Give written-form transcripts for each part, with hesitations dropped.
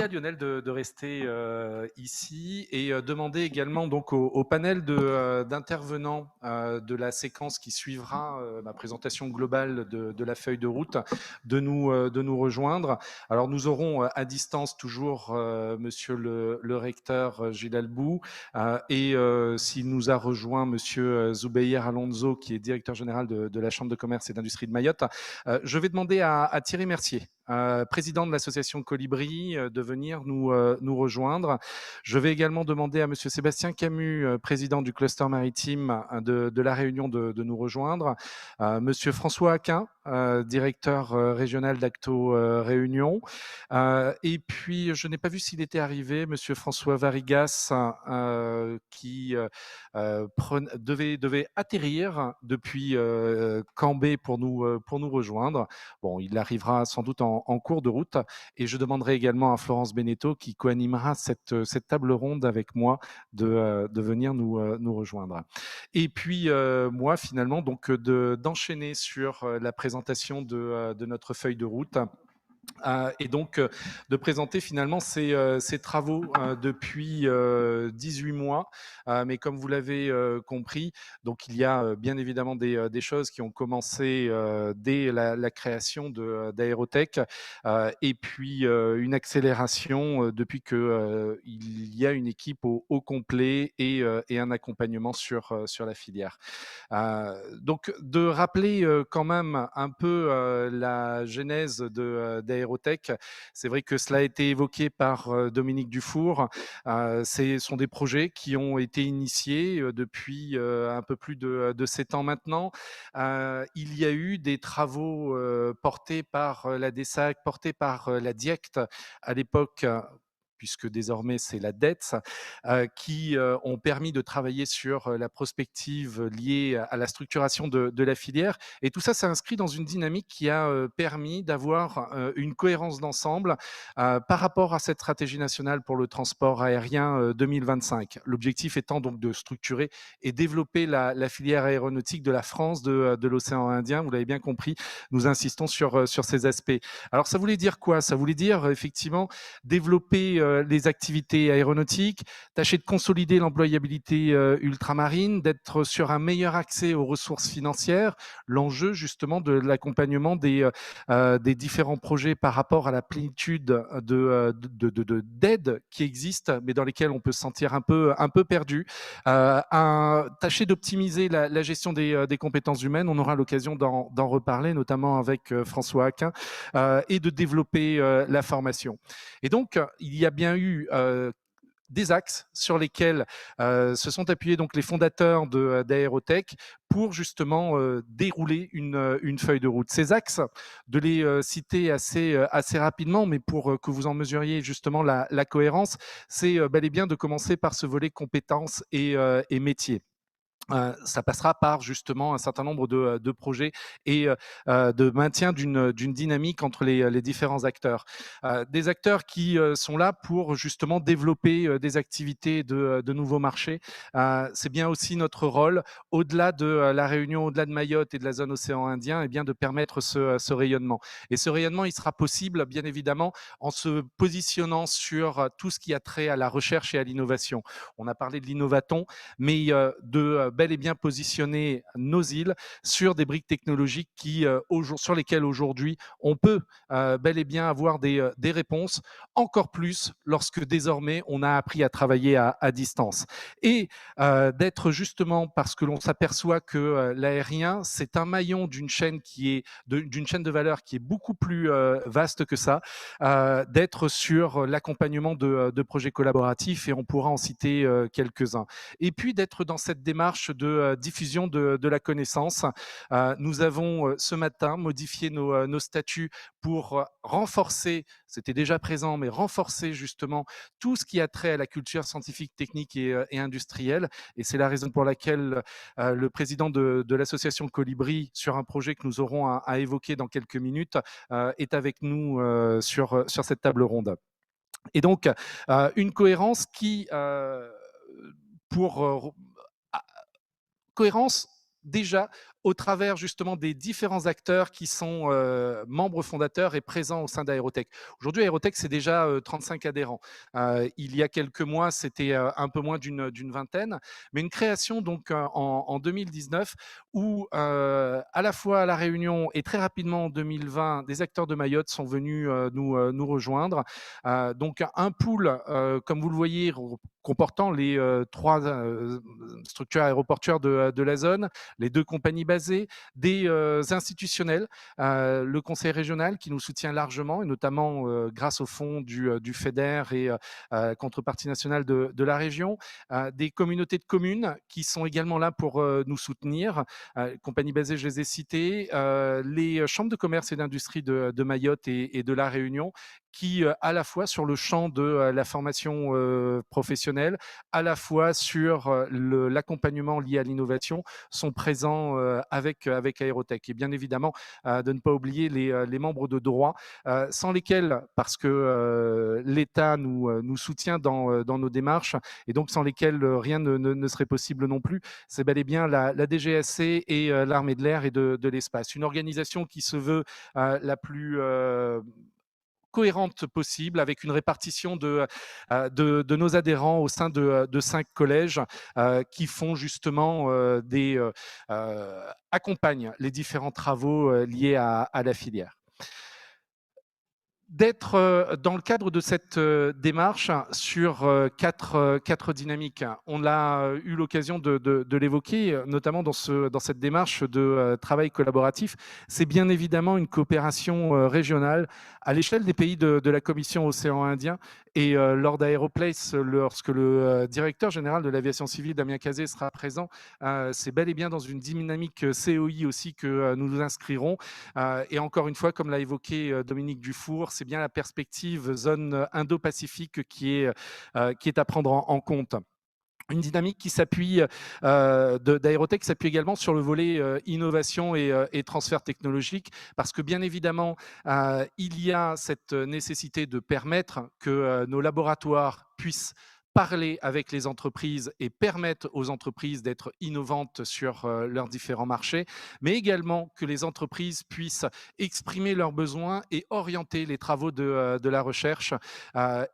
à Lionel de rester ici et demander également donc au panel d'intervenants de la séquence qui suivra ma présentation globale de la feuille de route de nous rejoindre. Alors nous aurons à distance toujours monsieur le recteur Gilles Albou et s'il nous a rejoint monsieur Zoubeir Alonso qui est directeur général de la Chambre de commerce et d'industrie de Mayotte. Je vais demander à Thierry Mercier, président de l'association Colibri, de venir nous rejoindre. Je vais également demander à monsieur Sébastien Camus, président du cluster maritime de La Réunion, de nous rejoindre. Monsieur François Aquin, directeur régional d'Acto Réunion. Et puis, je n'ai pas vu s'il était arrivé, monsieur François Varigas, qui devait atterrir depuis Cambé pour nous rejoindre. Bon, il arrivera sans doute en cours de route et je demanderai également à Florence Beneteau qui co-animera cette table ronde avec moi de venir nous rejoindre. Et puis moi finalement donc d'enchaîner sur la présentation de notre feuille de route. Et donc de présenter finalement ces travaux depuis 18 mois. Mais comme vous l'avez compris, donc il y a bien évidemment des choses qui ont commencé dès la création d'Aérotech et puis une accélération depuis que il y a une équipe au complet et un accompagnement sur la filière. Donc de rappeler quand même un peu la genèse d'Aérotech. C'est vrai que cela a été évoqué par Dominique Dufour. Ce sont des projets qui ont été initiés depuis un peu plus de 7 ans maintenant. Il y a eu des travaux portés par la DESAC, portés par la DIECT à l'époque, puisque désormais c'est la DETS, qui ont permis de travailler sur la prospective liée à la structuration de la filière. Et tout ça s'inscrit dans une dynamique qui a permis d'avoir une cohérence d'ensemble par rapport à cette stratégie nationale pour le transport aérien 2025. L'objectif étant donc de structurer et développer la filière aéronautique de la France, de l'océan Indien. Vous l'avez bien compris, nous insistons sur ces aspects. Alors ça voulait dire quoi? Ça voulait dire effectivement développer les activités aéronautiques, tâcher de consolider l'employabilité ultramarine, d'être sur un meilleur accès aux ressources financières, l'enjeu justement de l'accompagnement des différents projets par rapport à la plénitude d'aides qui existent, mais dans lesquelles on peut se sentir un peu perdu. Tâcher d'optimiser la gestion des compétences humaines, on aura l'occasion d'en reparler, notamment avec François Aquin, et de développer la formation. Et donc, il y a bien eu des axes sur lesquels se sont appuyés donc les fondateurs d'Aérotech pour justement dérouler une feuille de route. Ces axes, de les citer assez rapidement, mais pour que vous en mesuriez justement la cohérence, c'est bel et bien de commencer par ce volet compétences et métiers. Ça passera par justement un certain nombre de projets et de maintien d'une dynamique entre les différents acteurs. Des acteurs qui sont là pour justement développer des activités de nouveaux marchés. C'est bien aussi notre rôle, au-delà de la Réunion, au-delà de Mayotte et de la zone océan Indien, et bien de permettre ce rayonnement. Et ce rayonnement, il sera possible, bien évidemment, en se positionnant sur tout ce qui a trait à la recherche et à l'innovation. On a parlé de l'innovaton, mais de bel et bien positionner nos îles sur des briques technologiques sur lesquelles aujourd'hui on peut bel et bien avoir des réponses, encore plus lorsque désormais on a appris à travailler à distance. Et d'être justement, parce que l'on s'aperçoit que l'aérien, c'est un maillon d'une chaîne d'une chaîne de valeur qui est beaucoup plus vaste que ça, d'être sur l'accompagnement de projets collaboratifs, et on pourra en citer quelques-uns. Et puis d'être dans cette démarche de diffusion de la connaissance. Nous avons ce matin modifié nos statuts pour renforcer, c'était déjà présent, mais renforcer justement tout ce qui a trait à la culture scientifique, technique et industrielle. Et c'est la raison pour laquelle le président de l'association Colibri, sur un projet que nous aurons à évoquer dans quelques minutes, est avec nous sur cette table ronde. Et donc, une cohérence qui, pour cohérence déjà au travers justement des différents acteurs qui sont membres fondateurs et présents au sein d'Aérotech. Aujourd'hui, Aérotech, c'est déjà 35 adhérents. Il y a quelques mois, c'était un peu moins d'une vingtaine, mais une création donc en 2019 où à la fois à La Réunion et très rapidement en 2020, des acteurs de Mayotte sont venus nous rejoindre. Donc un pool, comme vous le voyez, comportant les trois structures aéroportuaires de la zone, les deux compagnies basées, des institutionnels, le conseil régional qui nous soutient largement, et notamment grâce au fonds du FEDER et contrepartie nationale de la région, des communautés de communes qui sont également là pour nous soutenir. Compagnies basées, je les ai citées, les chambres de commerce et d'industrie de Mayotte et de la Réunion, qui à la fois sur le champ de la formation professionnelle, à la fois sur l'accompagnement lié à l'innovation, sont présents avec Aérotech. Et bien évidemment, de ne pas oublier les membres de droit, sans lesquels, parce que l'État nous soutient dans nos démarches, et donc sans lesquels rien ne serait possible non plus, c'est bel et bien la DGSC et l'armée de l'air et de l'espace. Une organisation qui se veut la plus cohérente possible, avec une répartition de nos adhérents au sein de 5 collèges qui font justement accompagnent les différents travaux liés à la filière. D'être dans le cadre de cette démarche sur quatre dynamiques. On a eu l'occasion de l'évoquer, notamment dans cette démarche de travail collaboratif. C'est bien évidemment une coopération régionale à l'échelle des pays de la Commission Océan Indien. Et lors d'Aéroplace, lorsque le directeur général de l'aviation civile, Damien Cazé, sera présent, c'est bel et bien dans une dynamique COI aussi que nous nous inscrirons. Et encore une fois, comme l'a évoqué Dominique Dufour, c'est bien la perspective zone Indo-Pacifique qui est à prendre en compte. Une dynamique qui s'appuie d'Aérotech s'appuie également sur le volet innovation et transfert technologique, parce que bien évidemment, il y a cette nécessité de permettre que nos laboratoires puissent parler avec les entreprises et permettre aux entreprises d'être innovantes sur leurs différents marchés, mais également que les entreprises puissent exprimer leurs besoins et orienter les travaux de la recherche.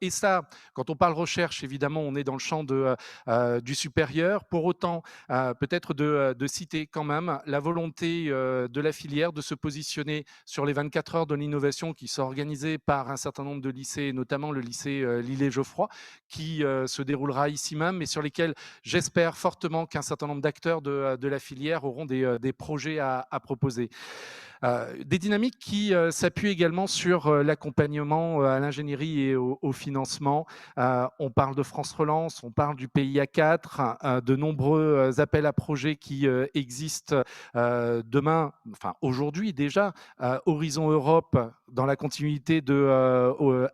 Et ça, quand on parle recherche, évidemment, on est dans le champ du supérieur. Pour autant, peut-être de citer quand même la volonté de la filière de se positionner sur les 24 heures de l'innovation qui sont organisées par un certain nombre de lycées, notamment le lycée Lillet-Geoffroy, qui se déroulera ici même, mais sur lesquels j'espère fortement qu'un certain nombre d'acteurs de la filière auront des projets à proposer. Des dynamiques qui s'appuient également sur l'accompagnement à l'ingénierie et au financement. On parle de France Relance, on parle du PIA 4, de nombreux appels à projets qui existent demain, enfin aujourd'hui déjà, Horizon Europe, dans la continuité de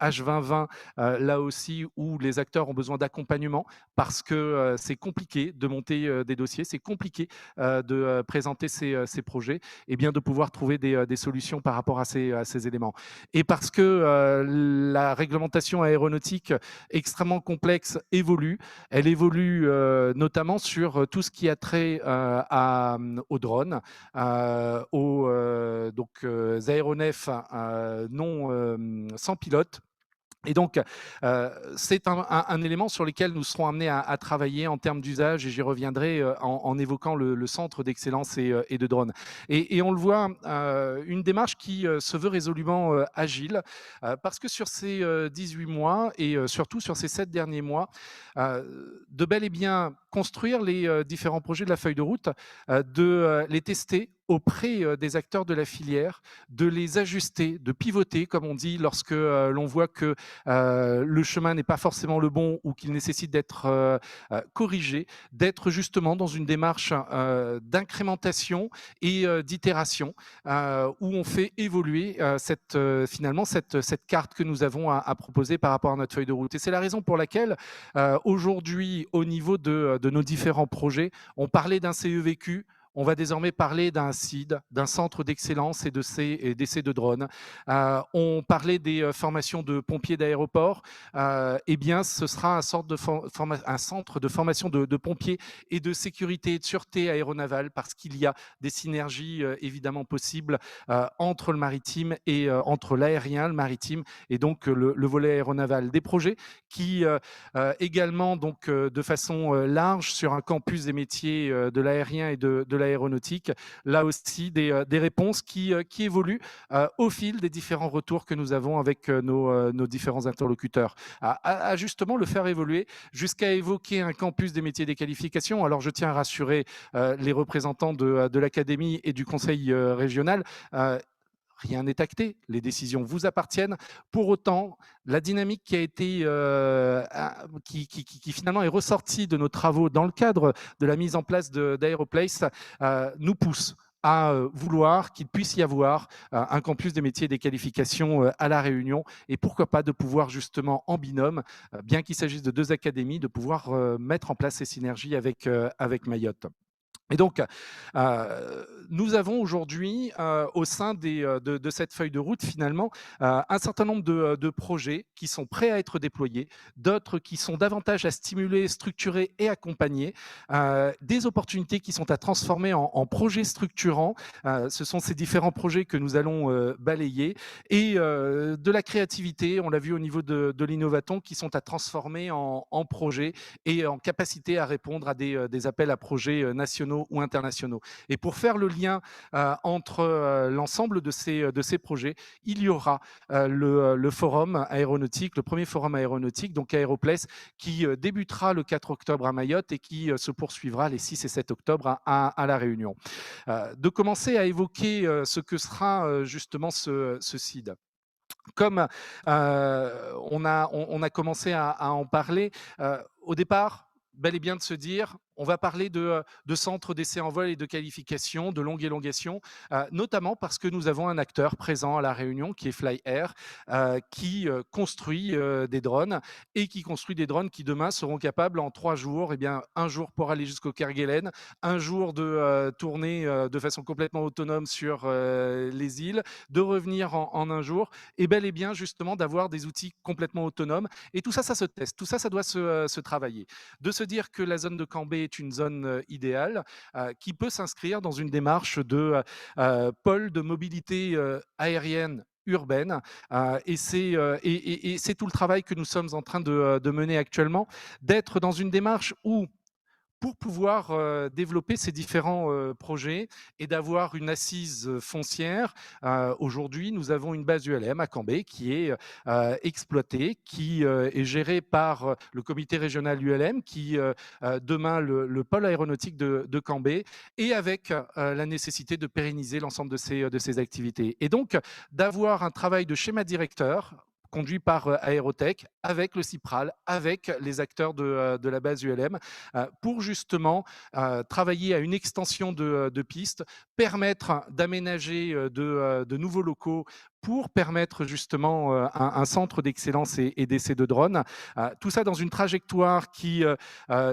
H2020, là aussi où les acteurs ont besoin d'accompagnement parce que c'est compliqué de monter des dossiers, c'est compliqué de présenter ces projets, et bien de pouvoir trouver des solutions par rapport à ces éléments. Et parce que la réglementation aéronautique extrêmement complexe évolue, elle évolue notamment sur tout ce qui a trait aux drones, aux aéronefs sans pilote. Et donc, c'est un élément sur lequel nous serons amenés à travailler en termes d'usage, et j'y reviendrai en évoquant le centre d'excellence et de drones. Et on le voit, une démarche qui se veut résolument agile, parce que sur ces 18 mois, et surtout sur ces 7 derniers mois, de bel et bien construire les différents projets de la feuille de route, de les tester auprès des acteurs de la filière, de les ajuster, de pivoter, comme on dit, lorsque l'on voit que le chemin n'est pas forcément le bon ou qu'il nécessite d'être corrigé, d'être justement dans une démarche d'incrémentation et d'itération, où on fait évoluer finalement cette carte que nous avons à proposer par rapport à notre feuille de route. Et c'est la raison pour laquelle aujourd'hui, au niveau de nos différents projets, on parlait d'un CEVQ, on va désormais parler d'un CID, d'un centre d'excellence et d'essais de drones. On parlait des formations de pompiers d'aéroport. Eh bien, ce sera un centre de formation de pompiers et de sécurité et de sûreté aéronavale, parce qu'il y a des synergies évidemment possibles entre le maritime et entre l'aérien, le maritime et donc le volet aéronaval. Des projets qui également donc de façon large sur un campus des métiers de l'aérien et de l'aéronautique. Là aussi des réponses qui évoluent au fil des différents retours que nous avons avec nos différents interlocuteurs. À justement le faire évoluer jusqu'à évoquer un campus des métiers des qualifications. Alors je tiens à rassurer les représentants de l'académie et du conseil régional. Rien n'est acté, les décisions vous appartiennent. Pour autant, la dynamique qui a été, qui finalement est ressortie de nos travaux dans le cadre de la mise en place d'Aeroplace nous pousse à vouloir qu'il puisse y avoir un campus des métiers et des qualifications à La Réunion, et pourquoi pas de pouvoir justement en binôme, bien qu'il s'agisse de deux académies, de pouvoir mettre en place ces synergies avec Mayotte. Et donc, nous avons aujourd'hui, au sein de cette feuille de route, finalement, un certain nombre de projets qui sont prêts à être déployés, d'autres qui sont davantage à stimuler, structurer et accompagner, des opportunités qui sont à transformer en projets structurants. Ce sont ces différents projets que nous allons balayer, et de la créativité, on l'a vu au niveau de l'Innovaton, qui sont à transformer en projets et en capacité à répondre à des appels à projets nationaux ou internationaux. Et pour faire le lien entre l'ensemble de ces projets, il y aura le forum aéronautique, le premier forum aéronautique, donc Aeroplace, qui débutera le 4 octobre à Mayotte et qui se poursuivra les 6 et 7 octobre à La Réunion. De commencer à évoquer ce que sera justement ce CID. Comme on a commencé à en parler, au départ, bel et bien de se dire, on va parler de centres d'essai en vol et de qualification, de longue élongation, notamment parce que nous avons un acteur présent à La Réunion qui est Fly Air, qui construit des drones, et qui construit des drones qui demain seront capables en 3 jours, eh bien, un jour pour aller jusqu'au Kerguelen, un jour de tourner de façon complètement autonome sur les îles, de revenir en un jour, et bel et bien justement d'avoir des outils complètement autonomes. Et tout ça, ça se teste, tout ça, ça doit se travailler. De se dire que la zone de Cambé est une zone idéale qui peut s'inscrire dans une démarche de pôle de mobilité aérienne urbaine, et c'est tout le travail que nous sommes en train de mener actuellement, d'être dans une démarche où, pour pouvoir développer ces différents projets et d'avoir une assise foncière, aujourd'hui, nous avons une base ULM à Cambé qui est exploitée, qui est gérée par le comité régional ULM, qui demain le pôle aéronautique de Cambé, et avec la nécessité de pérenniser l'ensemble de ces activités. Et donc, d'avoir un travail de schéma directeur conduit par Aérotech, avec le CIPRAL, avec les acteurs de la base ULM, pour justement travailler à une extension de pistes, permettre d'aménager de nouveaux locaux pour permettre justement un centre d'excellence et d'essai de drones. Tout ça dans une trajectoire qui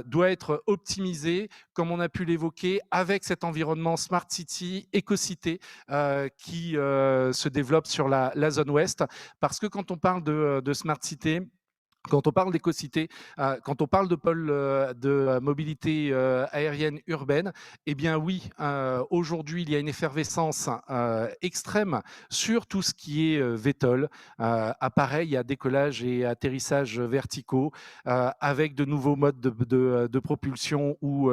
doit être optimisée, comme on a pu l'évoquer, avec cet environnement Smart City, écocité, qui se développe sur la zone ouest. Parce que quand on parle de Smart City, quand on parle d'écocité, quand on parle de pôle de mobilité aérienne urbaine, eh bien oui, aujourd'hui, il y a une effervescence extrême sur tout ce qui est VTOL, appareils à décollage et atterrissage verticaux, avec de nouveaux modes de propulsion ou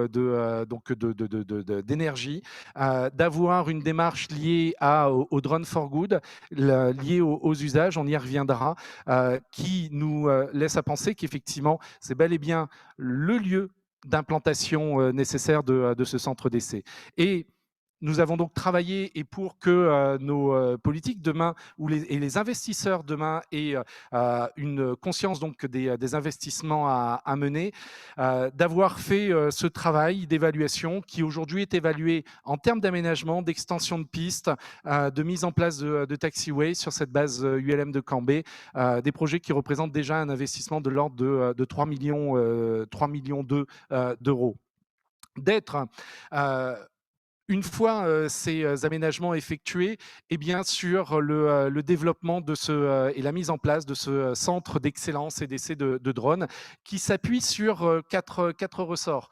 d'énergie, d'avoir une démarche liée au drone for good, liée aux usages, on y reviendra, qui nous laisse à penser qu'effectivement, c'est bel et bien le lieu d'implantation nécessaire de ce centre d'essai. Et nous avons donc travaillé, et pour que nos politiques demain et les investisseurs demain aient une conscience donc des investissements à mener, d'avoir fait ce travail d'évaluation qui aujourd'hui est évalué en termes d'aménagement, d'extension de pistes, de mise en place de taxiways sur cette base ULM de Cambé, des projets qui représentent déjà un investissement de l'ordre de 3 millions d'euros. D'être Une fois ces aménagements effectués, eh bien sur le développement de et la mise en place de ce centre d'excellence et d'essai de drones qui s'appuie sur quatre ressorts.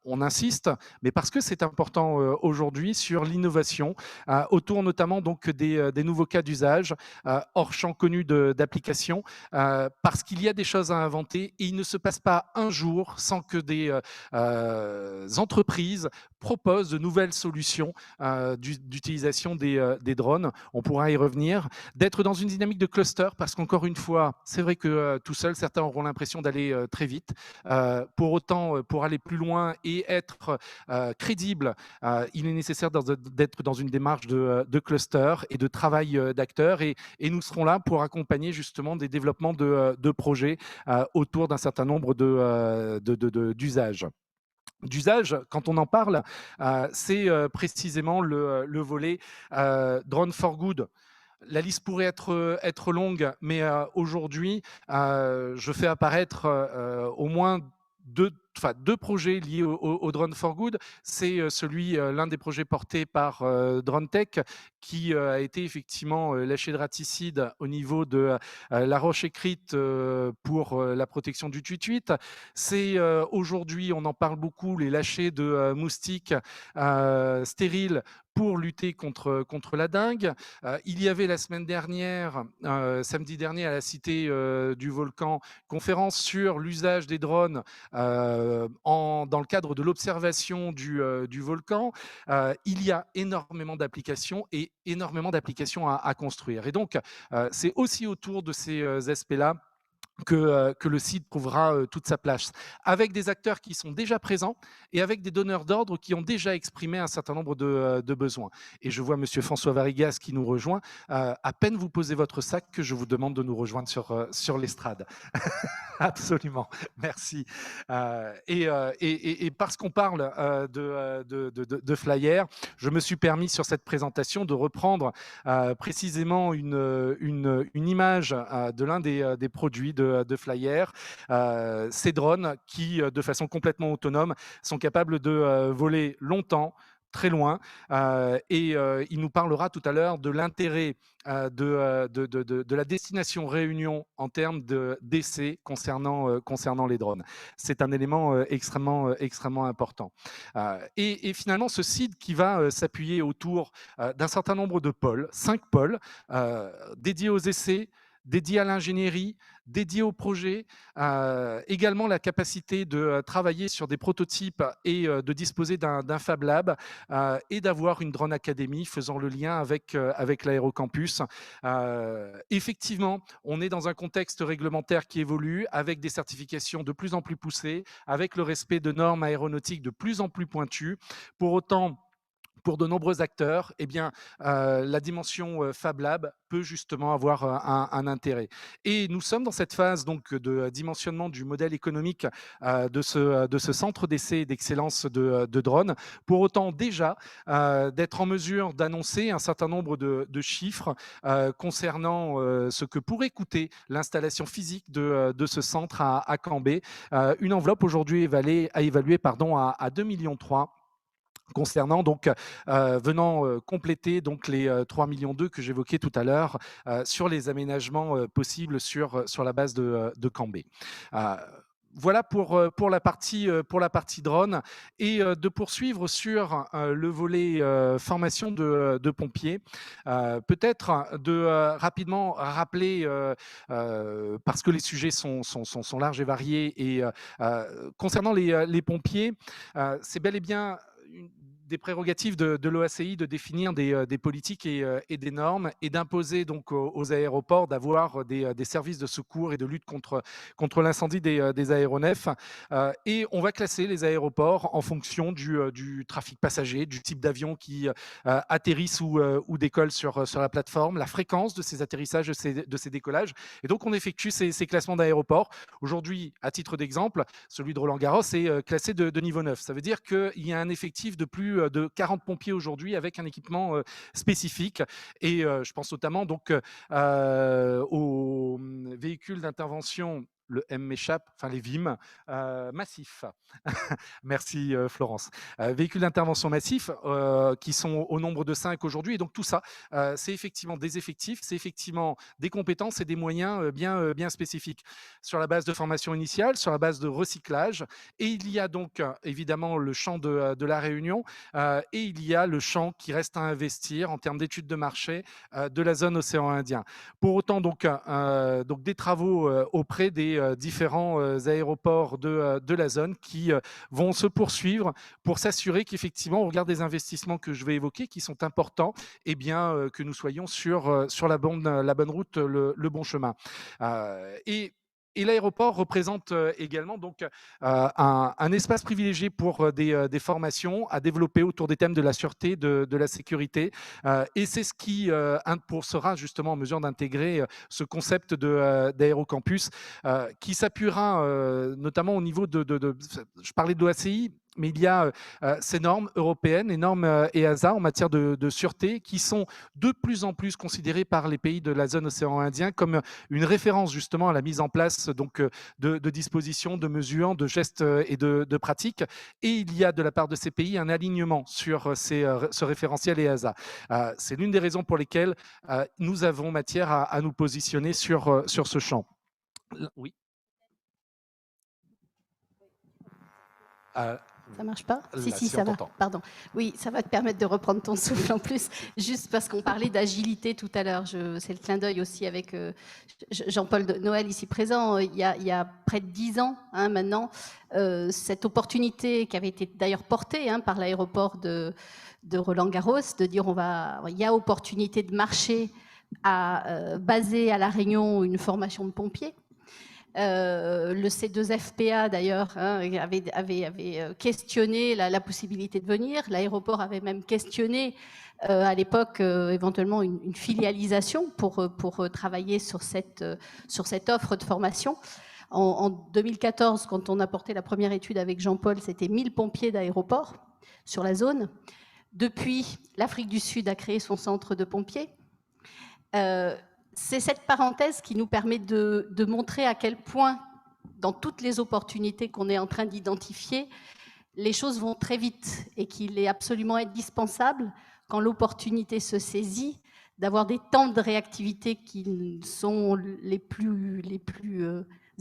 On insiste, mais parce que c'est important aujourd'hui, sur l'innovation autour notamment donc des nouveaux cas d'usage hors champ connu d'application, parce qu'il y a des choses à inventer et il ne se passe pas un jour sans que des entreprises propose de nouvelles solutions d'utilisation des drones. On pourra y revenir. D'être dans une dynamique de cluster, parce qu'encore une fois, c'est vrai que tout seul, certains auront l'impression d'aller très vite. Pour autant, pour aller plus loin et être crédible, il est nécessaire d'être dans une démarche de cluster et de travail d'acteurs. Et nous serons là pour accompagner justement des développements de projets autour d'un certain nombre d'usages. Quand on en parle, c'est précisément le volet Drone for Good. La liste pourrait être longue, mais aujourd'hui, je fais apparaître au moins deux projets liés au Drone for Good. C'est l'un des projets portés par Drone Tech, qui a été effectivement lâché de raticide au niveau de la roche écrite pour la protection du tuituit. C'est aujourd'hui, on en parle beaucoup, les lâchers de moustiques stériles pour lutter contre la dengue. Il y avait la semaine dernière, samedi dernier, à la Cité du Volcan, conférence sur l'usage des drones dans le cadre de l'observation du volcan. Il y a énormément d'applications et énormément d'applications à construire. Et donc, c'est aussi autour de ces aspects-là que le site trouvera toute sa place, avec des acteurs qui sont déjà présents et avec des donneurs d'ordre qui ont déjà exprimé un certain nombre de besoins. Et je vois Monsieur François Varigas qui nous rejoint. À peine vous posez votre sac que je vous demande de nous rejoindre sur l'estrade. Absolument, merci. Et parce qu'on parle de Flyer, je me suis permis sur cette présentation de reprendre précisément une image de l'un des produits de Flyer, ces drones qui, de façon complètement autonome, sont capables de voler longtemps, très loin, et il nous parlera tout à l'heure de l'intérêt de la destination Réunion en termes d'essais concernant les drones. C'est un élément extrêmement important. Et finalement, ce site qui va s'appuyer autour d'un certain nombre de pôles, 5 pôles, dédiés aux essais, dédiés à l'ingénierie, dédiés au projet, également la capacité de travailler sur des prototypes et de disposer d'un Fab Lab et d'avoir une Drone Academy faisant le lien avec l'Aérocampus. Effectivement, on est dans un contexte réglementaire qui évolue avec des certifications de plus en plus poussées, avec le respect de normes aéronautiques de plus en plus pointues. Pour autant, pour de nombreux acteurs, eh bien, la dimension Fab Lab peut justement avoir un intérêt. Et nous sommes dans cette phase donc, de dimensionnement du modèle économique de ce centre d'essai et d'excellence de drones. Pour autant, déjà, d'être en mesure d'annoncer un certain nombre de chiffres concernant ce que pourrait coûter l'installation physique de ce centre à Cambé. Une enveloppe aujourd'hui évaluée à 2,3 millions concernant donc venant compléter donc les 3,2 millions que j'évoquais tout à l'heure sur les aménagements possibles sur la base de Cambé. Voilà pour la partie drone et de poursuivre sur le volet formation de pompiers. Peut-être de rapidement rappeler, parce que les sujets sont larges et variés, et concernant les pompiers, c'est bel et bien des prérogatives de l'OACI de définir des politiques et des normes et d'imposer donc aux aéroports d'avoir des services de secours et de lutte contre l'incendie des aéronefs. Et on va classer les aéroports en fonction du trafic passager, du type d'avion qui atterrissent ou décollent sur la plateforme, la fréquence de ces atterrissages, de ces décollages. Et donc on effectue ces classements d'aéroports. Aujourd'hui, à titre d'exemple, celui de Roland-Garros est classé de niveau 9. Ça veut dire qu'il y a un effectif de plus de 40 pompiers aujourd'hui avec un équipement spécifique. Et je pense notamment donc aux véhicules d'intervention le M m'échappe, enfin les VIM, massifs. Merci Florence. Véhicules d'intervention massifs qui sont au nombre de 5 aujourd'hui. Et donc tout ça, c'est effectivement des effectifs, c'est effectivement des compétences et des moyens bien spécifiques. Sur la base de formation initiale, sur la base de recyclage. Et il y a donc évidemment le champ de la Réunion et il y a le champ qui reste à investir en termes d'études de marché de la zone océan Indien. Pour autant, donc des travaux auprès des différents aéroports de la zone qui vont se poursuivre pour s'assurer qu'effectivement, au regard des investissements que je vais évoquer, qui sont importants, eh bien, que nous soyons sur la bonne route, le bon chemin. Et l'aéroport représente également donc un espace privilégié pour des formations à développer autour des thèmes de la sûreté, de la sécurité. Et c'est ce qui sera justement en mesure d'intégrer ce concept d'aérocampus qui s'appuiera notamment au niveau je parlais de l'OACI, mais il y a ces normes européennes, les normes EASA en matière de sûreté qui sont de plus en plus considérées par les pays de la zone océan Indien comme une référence justement à la mise en place donc, de dispositions, de mesures, de gestes et de pratiques. Et il y a de la part de ces pays un alignement sur ce référentiel EASA. C'est l'une des raisons pour lesquelles nous avons matière à nous positionner sur ce champ. Oui. Ça marche pas? Là, si, ça va. Pardon. Oui, ça va te permettre de reprendre ton souffle en plus, juste parce qu'on parlait d'agilité tout à l'heure. C'est le clin d'œil aussi avec Jean-Paul Noël ici présent. Il y a près de 10 ans maintenant, cette opportunité qui avait été d'ailleurs portée par l'aéroport de Roland-Garros, de dire il y a opportunité de marché à baser à La Réunion une formation de pompiers. Le C2FPA d'ailleurs avait questionné la possibilité de venir. L'aéroport avait même questionné à l'époque éventuellement une filialisation pour travailler sur cette offre de formation. En 2014, quand on a porté la première étude avec Jean-Paul, c'était 1000 pompiers d'aéroport sur la zone. Depuis, l'Afrique du Sud a créé son centre de pompiers. C'est cette parenthèse qui nous permet de montrer à quel point, dans toutes les opportunités qu'on est en train d'identifier, les choses vont très vite et qu'il est absolument indispensable, quand l'opportunité se saisit, d'avoir des temps de réactivité qui sont les plus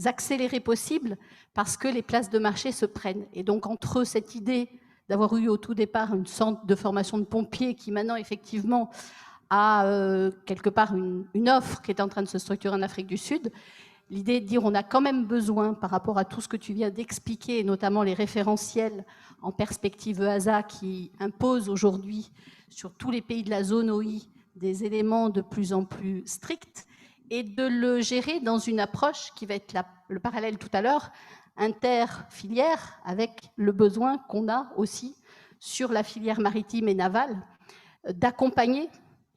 accélérés possibles parce que les places de marché se prennent. Et donc, entre cette idée d'avoir eu au tout départ une centre de formation de pompiers qui maintenant, effectivement, à quelque part une offre qui est en train de se structurer en Afrique du Sud. L'idée de dire on a quand même besoin, par rapport à tout ce que tu viens d'expliquer, et notamment les référentiels en perspective EASA qui imposent aujourd'hui sur tous les pays de la zone OI des éléments de plus en plus stricts, et de le gérer dans une approche qui va être le parallèle tout à l'heure, inter-filière, avec le besoin qu'on a aussi sur la filière maritime et navale d'accompagner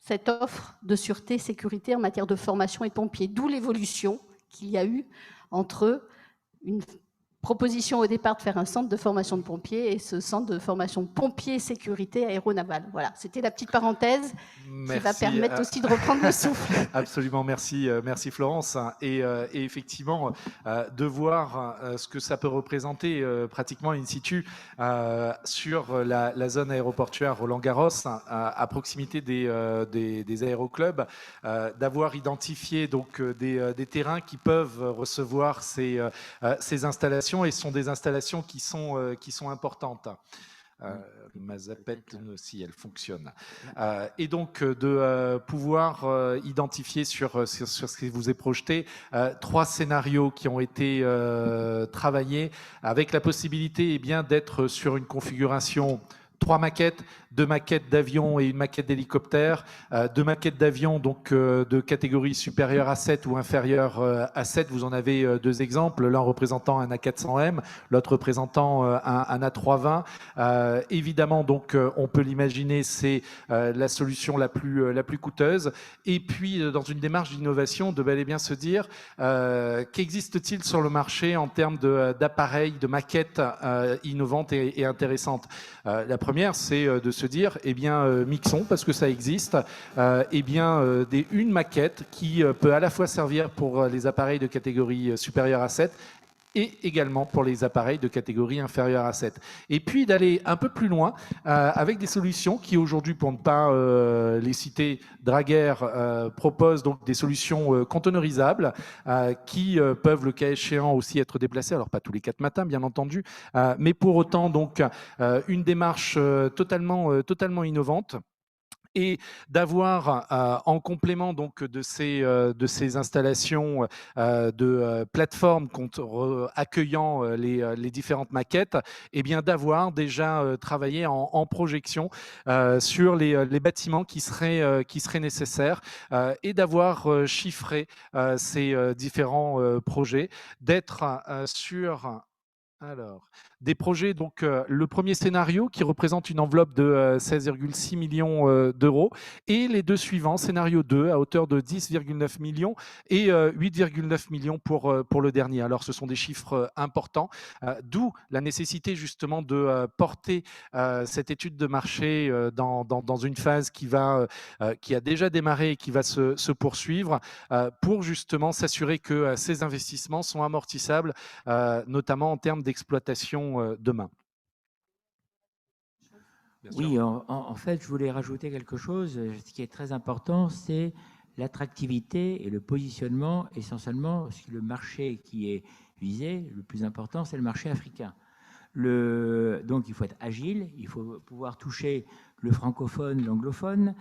cette offre de sûreté, sécurité en matière de formation et pompiers, d'où l'évolution qu'il y a eu entre une proposition au départ de faire un centre de formation de pompiers et ce centre de formation pompiers sécurité aéronavale. Voilà, c'était la petite parenthèse qui va permettre aussi de reprendre le souffle. Absolument, merci Florence. Et effectivement, de voir ce que ça peut représenter pratiquement in situ sur la zone aéroportuaire Roland-Garros, à proximité des aéroclubs, d'avoir identifié donc des terrains qui peuvent recevoir ces installations, et ce sont des installations qui sont importantes. Ma zapette aussi, elle fonctionne. Et donc, de pouvoir identifier sur ce qui vous est projeté 3 scénarios qui ont été travaillés avec la possibilité d'être sur une configuration 3 maquettes, 2 maquettes d'avions et une maquette d'hélicoptère, 2 maquettes d'avions donc de catégorie supérieure à 7 ou inférieure à 7. Vous en avez 2 exemples, l'un représentant un A400M, l'autre représentant un A320. Évidemment, donc on peut l'imaginer, c'est la solution la plus coûteuse. Et puis, dans une démarche d'innovation, de bel et bien se dire qu'existe-t-il sur le marché en termes d'appareils, de maquettes innovantes et intéressantes. La première, c'est de se se dire, eh bien, mixons, parce que ça existe, eh bien, une maquette qui peut à la fois servir pour les appareils de catégorie supérieure à 7 et également pour les appareils de catégorie inférieure à 7. Et puis d'aller un peu plus loin avec des solutions qui aujourd'hui, pour ne pas les citer, Draguer propose donc des solutions containerisables qui peuvent, le cas échéant, aussi être déplacées, alors pas tous les 4 matins bien entendu, mais pour autant donc une démarche totalement innovante, et d'avoir en complément donc de ces installations de plateformes accueillant les différentes maquettes, et bien d'avoir déjà travaillé en projection sur les bâtiments qui seraient nécessaires, et d'avoir chiffré ces différents projets, d'être sur... Alors, des projets, donc le premier scénario qui représente une enveloppe de 16,6 millions d'euros, et les 2 suivants, scénario 2 à hauteur de 10,9 millions et 8,9 millions pour le dernier. Alors ce sont des chiffres importants, d'où la nécessité justement de porter cette étude de marché dans une phase qui a déjà démarré et qui va se poursuivre, pour justement s'assurer que ces investissements sont amortissables, notamment en termes d'exploitation demain. Oui, en fait, je voulais rajouter quelque chose. Ce qui est très important, c'est l'attractivité et le positionnement, essentiellement, parce que le marché qui est visé, le plus important, c'est le marché africain. Donc, il faut être agile, il faut pouvoir toucher le francophone, l'anglophone.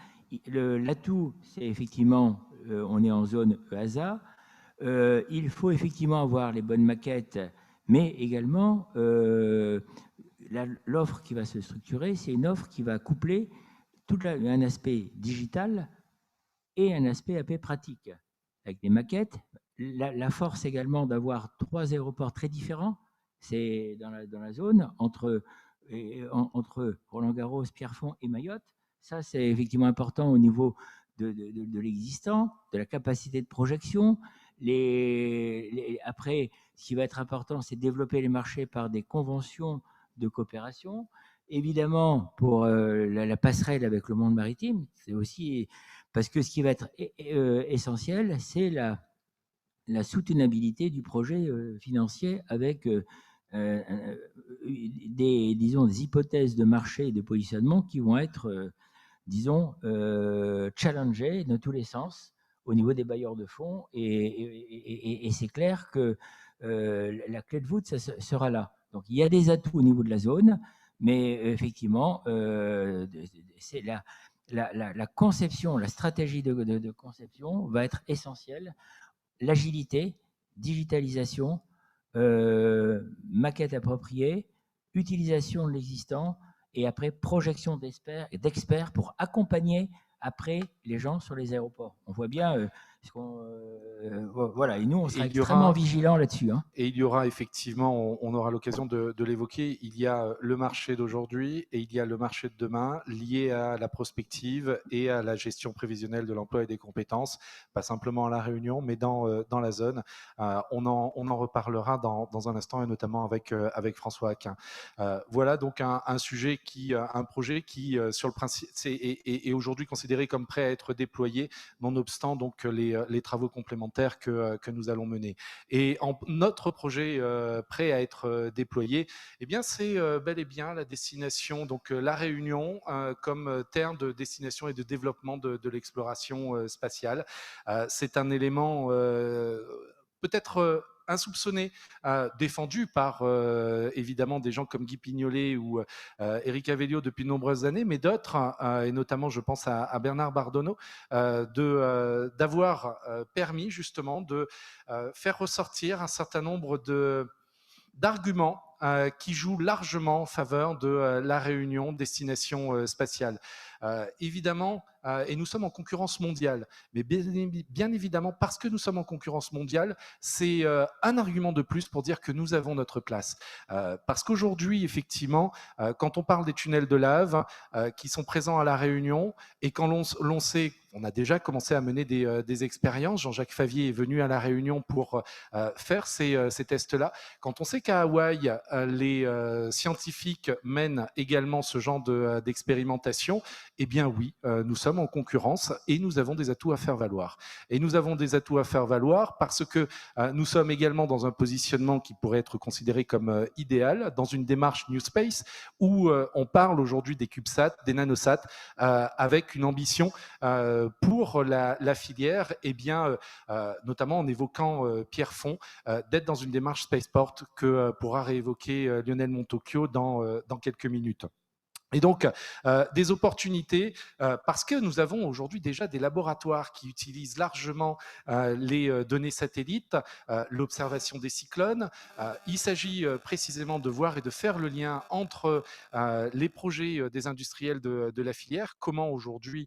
L'atout, c'est effectivement, on est en zone EASA. Il faut effectivement avoir les bonnes maquettes, mais également, l'offre qui va se structurer, c'est une offre qui va coupler un aspect digital et un aspect un peu pratique. Avec des maquettes, la force également d'avoir 3 aéroports très différents, c'est dans la zone, entre Roland-Garros, Pierrefonds et Mayotte. Ça, c'est effectivement important au niveau de l'existant, de la capacité de projection. Après, ce qui va être important, c'est développer les marchés par des conventions de coopération. Évidemment, pour la passerelle avec le monde maritime, c'est aussi parce que ce qui va être essentiel, c'est la soutenabilité du projet financier avec des hypothèses de marché et de positionnement qui vont être, challengées dans tous les sens au niveau des bailleurs de fonds. Et c'est clair que la clé de voûte, ça sera là. Donc, il y a des atouts au niveau de la zone, mais effectivement, c'est la conception, la stratégie de conception va être essentielle. L'agilité, digitalisation, maquette appropriée, utilisation de l'existant, et après projection d'experts pour accompagner après les gens sur les aéroports. On voit bien voilà, et nous on sera extrêmement vigilants là-dessus. Et il y aura effectivement, on aura l'occasion de l'évoquer, il y a le marché d'aujourd'hui et il y a le marché de demain lié à la prospective et à la gestion prévisionnelle de l'emploi et des compétences, pas simplement à La Réunion, mais dans la zone. On en reparlera dans un instant, et notamment avec François Aquin. Voilà donc un sujet un projet qui, sur le principe, est aujourd'hui considéré comme prêt à être déployé, nonobstant donc les travaux complémentaires que nous allons mener. Et notre projet prêt à être déployé, eh bien c'est bel et bien la destination, donc La Réunion comme terre de destination et de développement de l'exploration spatiale. C'est un élément peut-être insoupçonné, défendu par évidemment des gens comme Guy Pignolet ou Éric Avellio depuis de nombreuses années, mais d'autres, et notamment je pense à Bernard Bardonneau, d'avoir permis justement de faire ressortir un certain nombre d'arguments qui jouent largement en faveur de La Réunion, destination spatiale. Évidemment, et nous sommes en concurrence mondiale. Mais bien évidemment, parce que nous sommes en concurrence mondiale, c'est un argument de plus pour dire que nous avons notre place. Parce qu'aujourd'hui, effectivement, quand on parle des tunnels de lave qui sont présents à La Réunion, et quand l'on sait, on a déjà commencé à mener des expériences, Jean-Jacques Favier est venu à La Réunion pour faire ces tests-là. Quand on sait qu'à Hawaï, les scientifiques mènent également ce genre d'expérimentation, eh bien oui, nous sommes en concurrence et nous avons des atouts à faire valoir. Et nous avons des atouts à faire valoir parce que nous sommes également dans un positionnement qui pourrait être considéré comme idéal, dans une démarche New Space, où on parle aujourd'hui des CubeSats, des nanosats, avec une ambition pour la filière, eh bien, notamment en évoquant Pierre Font, d'être dans une démarche Spaceport que pourra réévoquer Lionel Montocchio dans quelques minutes. Et donc, des opportunités, parce que nous avons aujourd'hui déjà des laboratoires qui utilisent largement les données satellites, l'observation des cyclones. Il s'agit précisément de voir et de faire le lien entre les projets des industriels de la filière, comment aujourd'hui,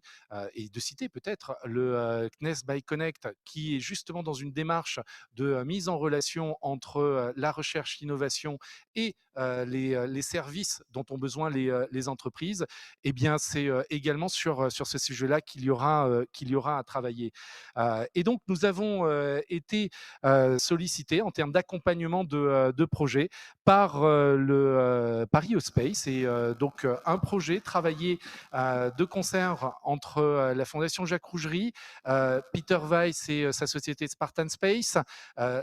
et de citer peut-être le CNES by Connect, qui est justement dans une démarche de mise en relation entre la recherche, l'innovation et les services dont ont besoin les entreprises, eh bien, c'est également sur ce sujet-là qu'il y aura à travailler. Et donc, nous avons été sollicités en termes d'accompagnement de projets par par IOSpace. Et donc, un projet travaillé de concert entre la Fondation Jacques Rougerie, Peter Weiss et sa société Spartan Space,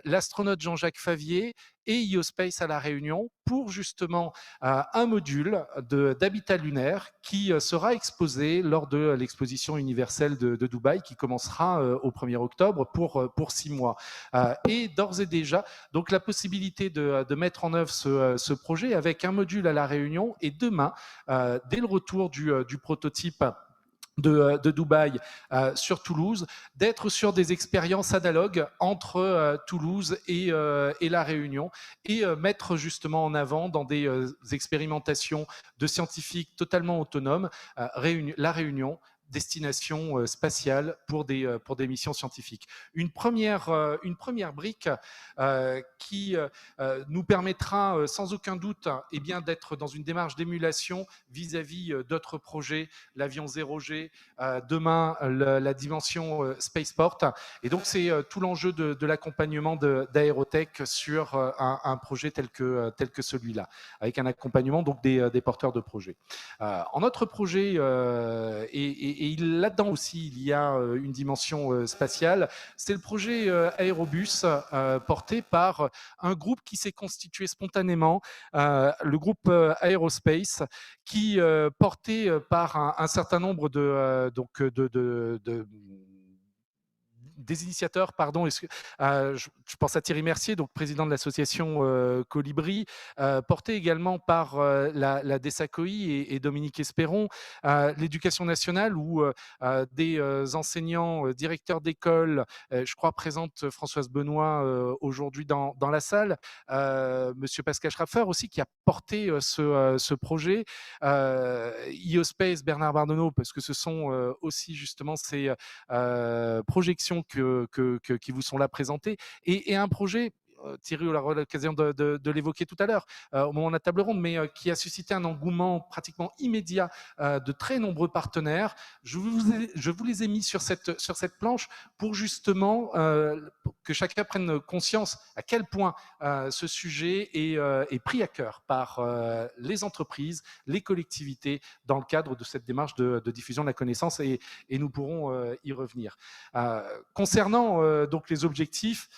l'astronaute Jean-Jacques Favier et IOSpace à La Réunion pour justement un module d'habitat lunaire qui sera exposé lors de l'exposition universelle de Dubaï qui commencera au 1er octobre pour 6 mois. Et d'ores et déjà, donc la possibilité de mettre en œuvre ce projet avec un module à La Réunion et demain, dès le retour du prototype de Dubaï sur Toulouse, d'être sur des expériences analogues entre Toulouse et La Réunion et mettre justement en avant dans des expérimentations de scientifiques totalement autonomes La Réunion, destination spatiale pour des missions scientifiques. Une première brique qui nous permettra sans aucun doute eh bien, d'être dans une démarche d'émulation vis-à-vis d'autres projets, l'avion 0G, demain la dimension Spaceport. Et donc c'est tout l'enjeu de l'accompagnement d'Aérotech sur un projet tel que celui-là, avec un accompagnement donc des porteurs de projets. En autre projet, et là-dedans aussi, il y a une dimension spatiale. C'est le projet Aérobus porté par un groupe qui s'est constitué spontanément, le groupe Aerospace, qui porté par un certain nombre des initiateurs, pardon, je pense à Thierry Mercier, donc président de l'association Colibri, porté également par la DESACOI et Dominique Espéron, l'éducation nationale où des enseignants, directeurs d'école, je crois présente Françoise Benoît aujourd'hui dans la salle, Monsieur Pascal Schraffer aussi qui a porté ce projet, IOSpace, Bernard Bardonneau, parce que ce sont aussi justement ces projections qui vous sont là présentées, et un projet, Thierry aura l'occasion de l'évoquer tout à l'heure au moment de la table ronde, mais qui a suscité un engouement pratiquement immédiat de très nombreux partenaires. Je vous les ai mis sur cette planche pour justement que chacun prenne conscience à quel point ce sujet est pris à cœur par les entreprises, les collectivités dans le cadre de cette démarche de diffusion de la connaissance, et nous pourrons y revenir. Concernant donc les objectifs,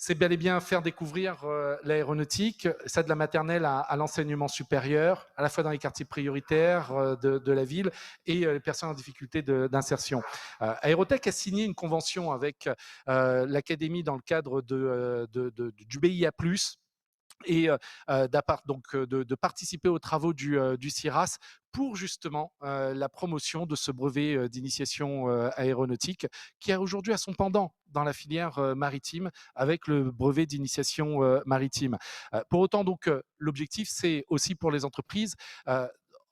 c'est bel et bien faire découvrir l'aéronautique, ça de la maternelle à l'enseignement supérieur, à la fois dans les quartiers prioritaires de la ville et les personnes en difficulté d'insertion. Aérotech a signé une convention avec l'académie dans le cadre du BIA+, et de participer aux travaux du CIRAS pour justement la promotion de ce brevet d'initiation aéronautique qui a aujourd'hui à son pendant dans la filière maritime avec le brevet d'initiation maritime. Pour autant, donc, l'objectif, c'est aussi pour les entreprises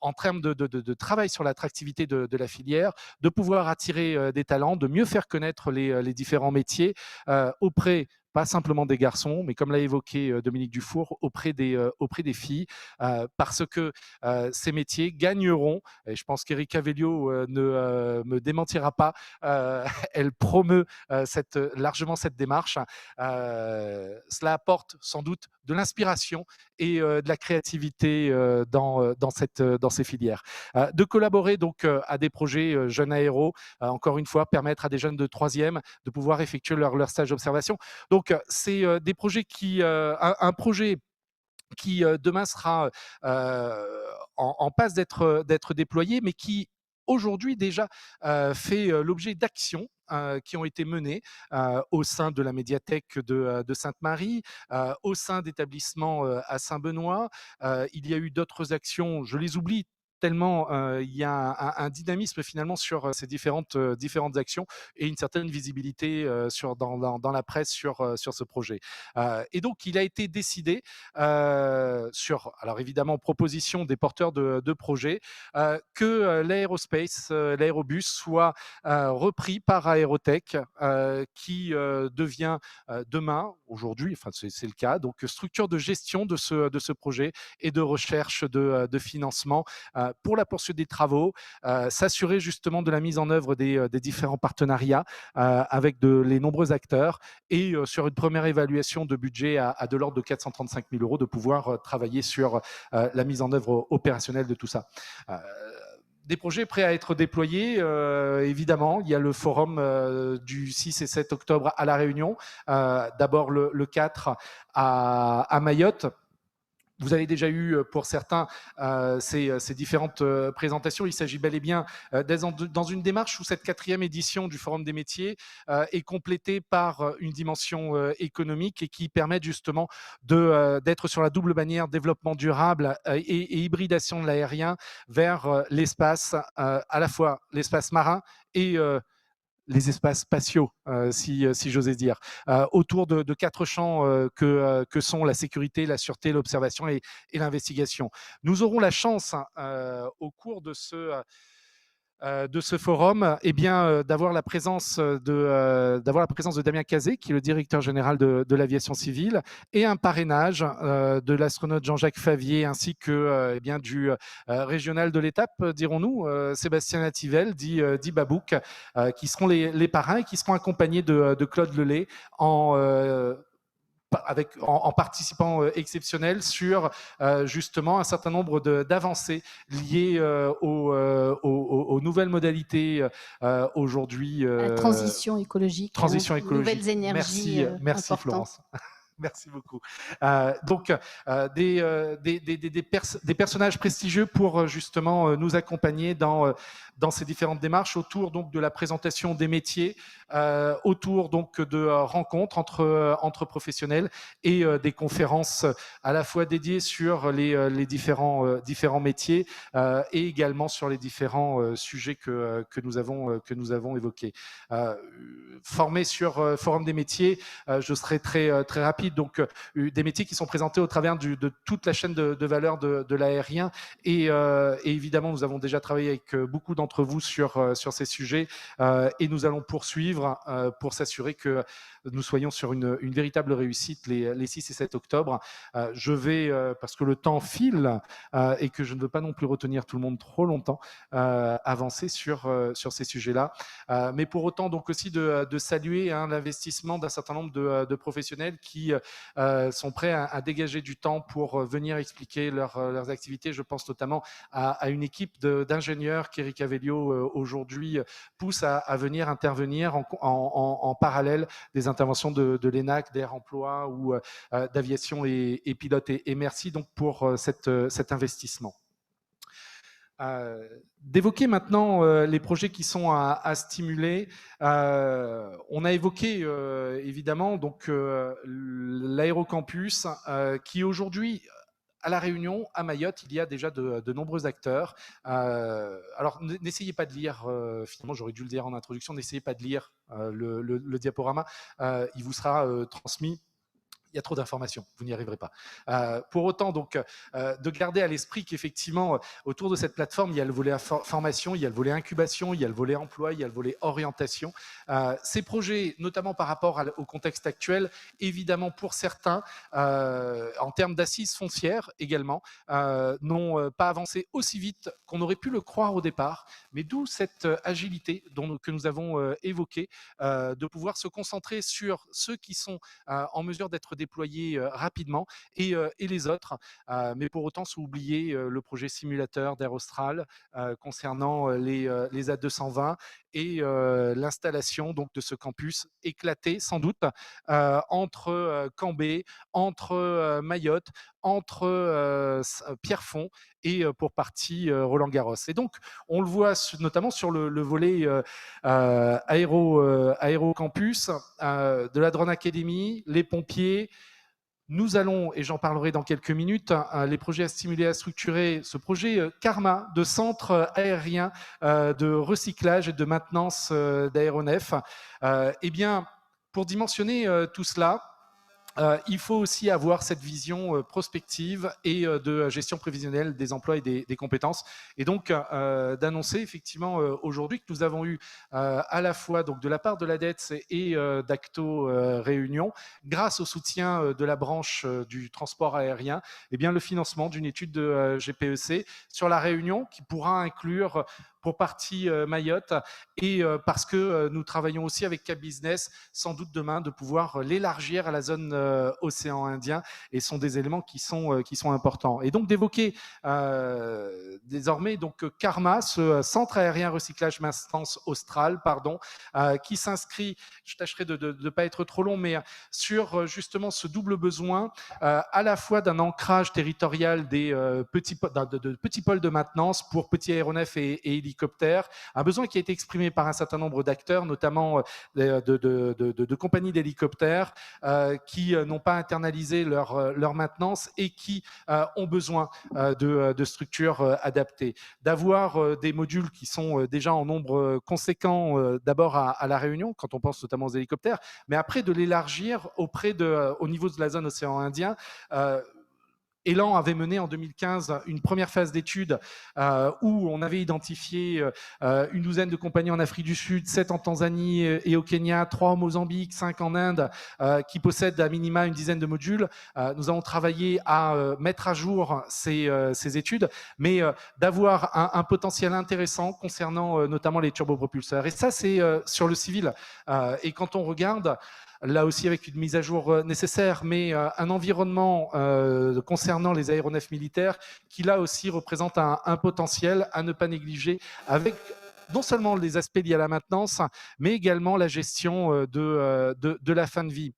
en termes de travail sur l'attractivité de la filière, de pouvoir attirer des talents, de mieux faire connaître les différents métiers auprès pas simplement des garçons, mais comme l'a évoqué Dominique Dufour, auprès des filles, parce que ces métiers gagneront, et je pense qu'Erika Vellio ne me démentira pas, elle promeut largement cette démarche. Cela apporte sans doute de l'inspiration et de la créativité dans ces filières. De collaborer donc à des projets jeunes aéros, encore une fois, permettre à des jeunes de 3e de pouvoir effectuer leur stage d'observation. Donc, c'est des projets un projet qui demain sera en passe d'être déployé, mais qui aujourd'hui déjà fait l'objet d'actions qui ont été menées au sein de la médiathèque de Sainte-Marie, au sein d'établissements à Saint-Benoît. Il y a eu d'autres actions, je les oublie tellement il y a un dynamisme finalement sur ces différentes actions et une certaine visibilité dans la presse sur ce projet. Et donc, il a été décidé alors évidemment, proposition des porteurs de projets, que l'aérospace, l'aérobus soit repris par Aérotech, qui devient demain, aujourd'hui, enfin c'est le cas, donc structure de gestion de ce projet et de recherche de financement pour la poursuite des travaux, s'assurer justement de la mise en œuvre des différents partenariats avec les nombreux acteurs et sur une première évaluation de budget à de l'ordre de 435 000 €, de pouvoir travailler sur la mise en œuvre opérationnelle de tout ça. Des projets prêts à être déployés, évidemment. Il y a le forum du 6 et 7 octobre à La Réunion. D'abord le 4 à Mayotte. Vous avez déjà eu, pour certains, ces différentes présentations. Il s'agit bel et bien d'être dans une démarche où cette 4e édition du Forum des métiers est complétée par une dimension économique et qui permet justement d'être sur la double bannière développement durable et hybridation de l'aérien vers l'espace, à la fois l'espace marin et les espaces spatiaux, si j'osais dire, autour de 4 champs que sont la sécurité, la sûreté, l'observation et l'investigation. Nous aurons la chance, au cours de ce forum, eh bien, d'avoir la présence de Damien Cazé, qui est le directeur général de l'aviation civile, et un parrainage de l'astronaute Jean-Jacques Favier, ainsi que eh bien, du régional de l'étape, dirons-nous, Sébastien Lativel, dit Babouk, qui seront les parrains et qui seront accompagnés de Claude Lelay en participant exceptionnel sur justement un certain nombre d'avancées liées aux nouvelles modalités aujourd'hui. La transition écologique, nouvelles énergies merci importantes. Florence. Merci beaucoup. Donc, des personnages prestigieux pour justement nous accompagner dans ces différentes démarches autour donc de la présentation des métiers, autour donc de rencontres entre professionnels et des conférences à la fois dédiées sur les différents métiers et également sur les différents sujets que nous avons évoqués. Formé sur Forum des métiers, je serai très rapide. Donc, des métiers qui sont présentés au travers de toute la chaîne de valeur de l'aérien. Et évidemment, nous avons déjà travaillé avec beaucoup d'entre vous sur ces sujets et nous allons poursuivre pour s'assurer que nous soyons sur une véritable réussite les 6 et 7 octobre. Je vais, parce que le temps file et que je ne veux pas non plus retenir tout le monde trop longtemps, avancer sur ces sujets-là. Mais pour autant, donc aussi de saluer l'investissement d'un certain nombre de professionnels qui sont prêts à dégager du temps pour venir expliquer leurs activités. Je pense notamment à une équipe d'ingénieurs qu'Erika Vellio aujourd'hui pousse à venir intervenir en parallèle des interventions de l'ENAC, d'Air Emploi ou d'aviation et pilote. Et merci donc pour cet investissement. D'évoquer maintenant les projets qui sont à stimuler. On a évoqué évidemment donc l'aérocampus qui aujourd'hui à La Réunion, à Mayotte, il y a déjà de nombreux acteurs. Alors, n'essayez pas de lire, finalement, j'aurais dû le dire en introduction, n'essayez pas de lire le diaporama. Il vous sera transmis il y a trop d'informations, vous n'y arriverez pas. Pour autant, donc, de garder à l'esprit qu'effectivement, autour de cette plateforme, il y a le volet formation, il y a le volet incubation, il y a le volet emploi, il y a le volet orientation. Ces projets, notamment par rapport au contexte actuel, évidemment pour certains, en termes d'assises foncières également, n'ont pas avancé aussi vite qu'on aurait pu le croire au départ, mais d'où cette agilité que nous avons évoquée, de pouvoir se concentrer sur ceux qui sont en mesure d'être déployés rapidement et les autres, mais pour autant sans oublier le projet simulateur d'Air Austral concernant les A220 et l'installation donc de ce campus éclaté sans doute entre Cambé, entre Mayotte, entre Pierrefonds et pour partie Roland-Garros. Et donc, on le voit notamment sur le volet aérocampus de la Drone Academy, les pompiers. Nous allons, et j'en parlerai dans quelques minutes, les projets à stimuler, à structurer, ce projet Karma de centre aérien de recyclage et de maintenance d'aéronefs. Eh bien, pour dimensionner tout cela, il faut aussi avoir cette vision prospective et de gestion prévisionnelle des emplois et des compétences. Et donc, d'annoncer effectivement aujourd'hui que nous avons eu à la fois donc, de la part de l'ADETS et d'Acto Réunion, grâce au soutien de la branche du transport aérien, eh bien, le financement d'une étude de GPEC sur la Réunion qui pourra inclure pour partie Mayotte et parce que nous travaillons aussi avec Cap Business, sans doute demain de pouvoir l'élargir à la zone océan Indien et sont des éléments qui sont importants. Et donc d'évoquer désormais donc Karma, ce centre aérien recyclage maintenance austral, qui s'inscrit, je tâcherai de ne pas être trop long, mais sur justement ce double besoin à la fois d'un ancrage territorial des petits pôles de maintenance pour petits aéronefs et hélicoptères, un besoin qui a été exprimé par un certain nombre d'acteurs, notamment de compagnies d'hélicoptères qui n'ont pas internalisé leur maintenance et qui ont besoin de structures adaptées, d'avoir des modules qui sont déjà en nombre conséquent d'abord à La Réunion, quand on pense notamment aux hélicoptères, mais après de l'élargir au niveau de la zone océan Indien. Elan avait mené en 2015 une première phase d'étude où on avait identifié une douzaine de compagnies en Afrique du Sud, 7 en Tanzanie et au Kenya, 3 au Mozambique, 5 en Inde, qui possèdent à minima une dizaine de modules. Nous avons travaillé à mettre à jour ces études, mais d'avoir un potentiel intéressant concernant notamment les turbopropulseurs. Et ça, c'est sur le civil. Et quand on regarde, là aussi avec une mise à jour nécessaire, mais un environnement concernant les aéronefs militaires qui là aussi représente un potentiel à ne pas négliger avec non seulement les aspects liés à la maintenance, mais également la gestion de la fin de vie.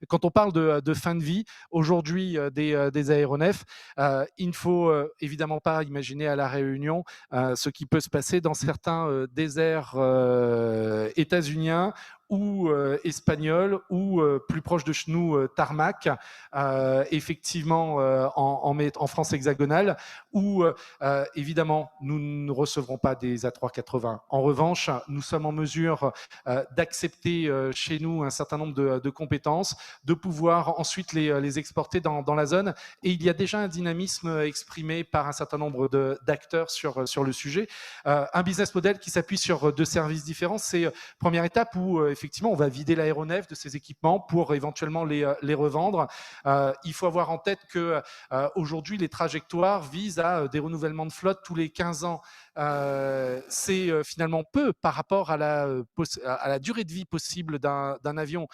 Quand on parle de fin de vie, aujourd'hui des aéronefs, il ne faut évidemment pas imaginer à La Réunion ce qui peut se passer dans certains déserts états-uniens ou espagnol, ou plus proche de chez nous, tarmac, effectivement en France hexagonale, où évidemment nous ne recevrons pas des A380. En revanche, nous sommes en mesure d'accepter chez nous un certain nombre de compétences, de pouvoir ensuite les exporter dans la zone. Et il y a déjà un dynamisme exprimé par un certain nombre d'acteurs sur le sujet. Un business model qui s'appuie sur 2 services différents. C'est première étape où effectivement on va vider l'aéronef de ses équipements pour éventuellement les revendre. Il faut avoir en tête que aujourd'hui les trajectoires visent à des renouvellements de flotte tous les 15 ans. C'est finalement peu par rapport à la durée de vie possible d'un avion,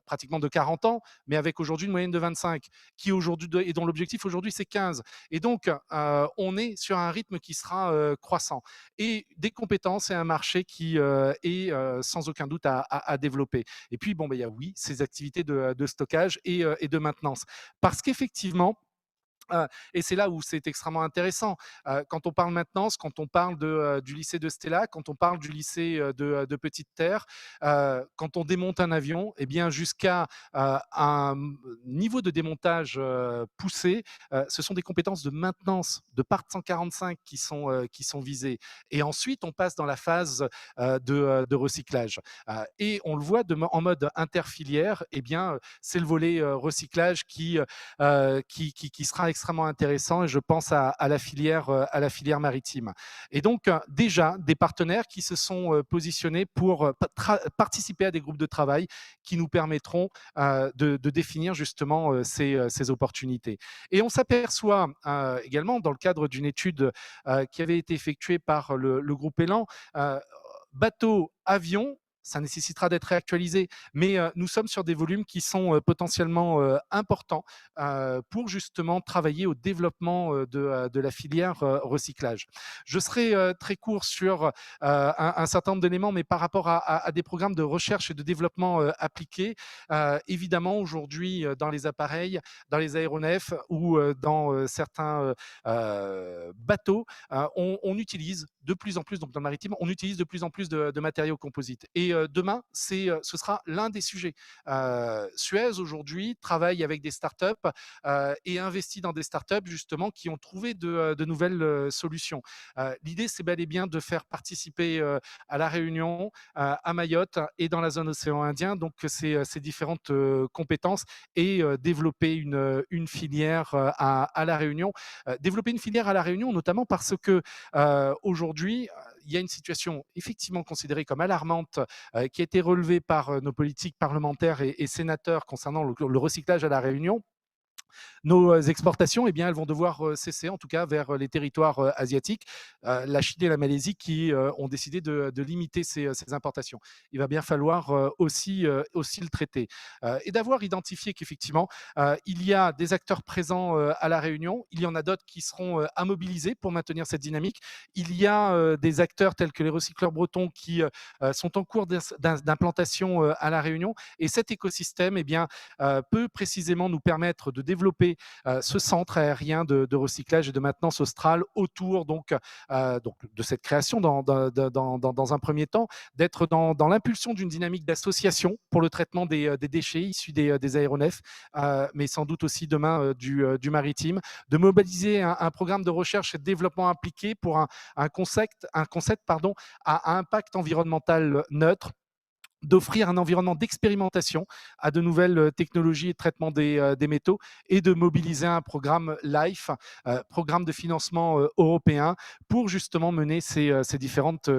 pratiquement de 40 ans, mais avec aujourd'hui une moyenne de 25, et dont l'objectif aujourd'hui c'est 15. Et donc, on est sur un rythme qui sera croissant. Et des compétences et un marché qui est sans aucun doute à développer. Et puis, il y a ces activités de stockage et de maintenance. Parce qu'effectivement, Et c'est là où c'est extrêmement intéressant. Quand on parle maintenance, quand on parle du lycée de Stella, quand on parle du lycée de Petite Terre, quand on démonte un avion, eh bien jusqu'à un niveau de démontage poussé, ce sont des compétences de maintenance de Part 145 qui sont visées. Et ensuite, on passe dans la phase de recyclage. Et on le voit en mode interfilière, eh bien, c'est le volet recyclage qui sera extrêmement intéressant, et je pense à la filière maritime. Et donc, déjà, des partenaires qui se sont positionnés pour participer à des groupes de travail qui nous permettront de définir justement ces opportunités. Et on s'aperçoit également, dans le cadre d'une étude qui avait été effectuée par le groupe Élan, bateau, avion, ça nécessitera d'être réactualisé, mais nous sommes sur des volumes qui sont potentiellement importants pour justement travailler au développement de la filière recyclage. Je serai très court sur un certain nombre d'éléments, mais par rapport à des programmes de recherche et de développement appliqués, évidemment aujourd'hui dans les appareils, dans les aéronefs ou dans certains bateaux, on utilise de plus en plus, donc dans le maritime, on utilise de plus en plus de matériaux composites. Et demain, ce sera l'un des sujets. Suez, aujourd'hui, travaille avec des startups et investit dans des startups, justement, qui ont trouvé de nouvelles solutions. L'idée, c'est bel et bien de faire participer à La Réunion, à Mayotte et dans la zone océan Indien, donc ces différentes compétences, et développer une filière à La Réunion. Développer une filière à La Réunion, notamment parce que aujourd'hui, il y a une situation effectivement considérée comme alarmante qui a été relevée par nos politiques parlementaires et sénateurs concernant le recyclage à La Réunion. Nos exportations, eh bien, elles vont devoir cesser, en tout cas vers les territoires asiatiques, la Chine et la Malaisie, qui ont décidé de limiter ces importations. Il va bien falloir aussi le traiter. Et d'avoir identifié qu'effectivement, il y a des acteurs présents à La Réunion, il y en a d'autres qui seront à mobiliser pour maintenir cette dynamique. Il y a des acteurs tels que les recycleurs bretons qui sont en cours d'implantation à La Réunion. Et cet écosystème, eh bien, peut précisément nous permettre de développer ce centre aérien de recyclage et de maintenance australe autour donc de cette création dans un premier temps, d'être dans l'impulsion d'une dynamique d'association pour le traitement des déchets issus des aéronefs, mais sans doute aussi demain du maritime, de mobiliser un programme de recherche et de développement impliqué pour un concept à impact environnemental neutre, d'offrir un environnement d'expérimentation à de nouvelles technologies et traitement des métaux, et de mobiliser un programme LIFE, programme de financement européen, pour justement mener ces différentes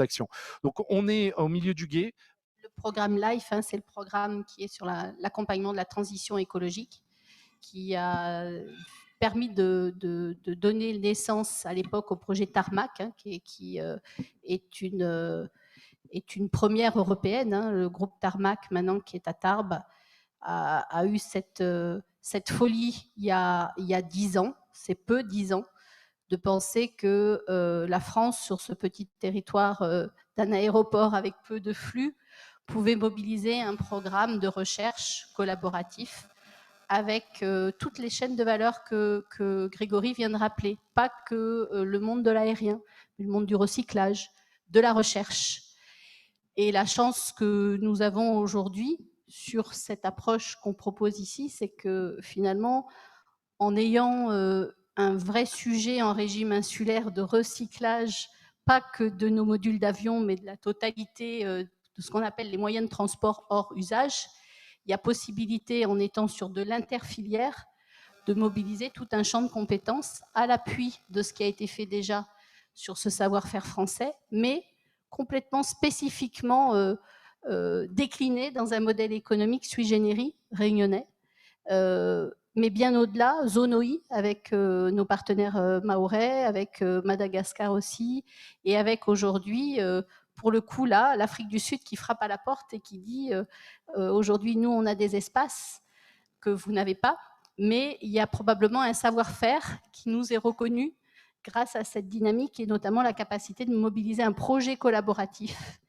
actions. Donc on est au milieu du gué. Le programme LIFE, c'est le programme qui est sur l'accompagnement de la transition écologique, qui a permis de donner naissance à l'époque au projet Tarmac, qui est une première européenne. Le groupe Tarmac, maintenant, qui est à Tarbes, a eu cette folie il y a 10 ans, c'est peu 10 ans, de penser que la France, sur ce petit territoire d'un aéroport avec peu de flux, pouvait mobiliser un programme de recherche collaboratif avec toutes les chaînes de valeur que Grégory vient de rappeler. Pas que le monde de l'aérien, mais le monde du recyclage, de la recherche. Et la chance que nous avons aujourd'hui sur cette approche qu'on propose ici, c'est que finalement, en ayant un vrai sujet en régime insulaire de recyclage, pas que de nos modules d'avion, mais de la totalité de ce qu'on appelle les moyens de transport hors usage, il y a possibilité, en étant sur de l'interfilière, de mobiliser tout un champ de compétences à l'appui de ce qui a été fait déjà sur ce savoir-faire français, mais complètement spécifiquement décliné dans un modèle économique sui generis réunionnais, mais bien au-delà, zone OI, avec nos partenaires mahorais, avec Madagascar aussi, et avec aujourd'hui, pour le coup là, l'Afrique du Sud qui frappe à la porte et qui dit aujourd'hui, nous, on a des espaces que vous n'avez pas, mais il y a probablement un savoir-faire qui nous est reconnu grâce à cette dynamique, et notamment la capacité de mobiliser un projet collaboratif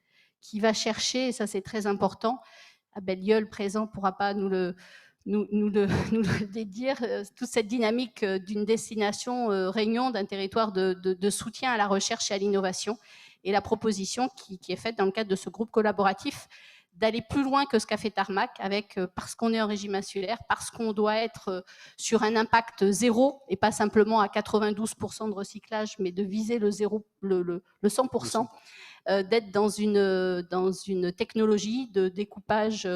qui va chercher, et ça c'est très important, Abel Liol présent ne pourra pas nous nous le dire, toute cette dynamique d'une destination Réunion, d'un territoire de soutien à la recherche et à l'innovation, et la proposition qui est faite dans le cadre de ce groupe collaboratif d'aller plus loin que ce qu'a fait Tarmac, avec, parce qu'on est en régime insulaire, parce qu'on doit être sur un impact zéro, et pas simplement à 92% de recyclage, mais de viser le 100%, d'être dans une technologie de découpage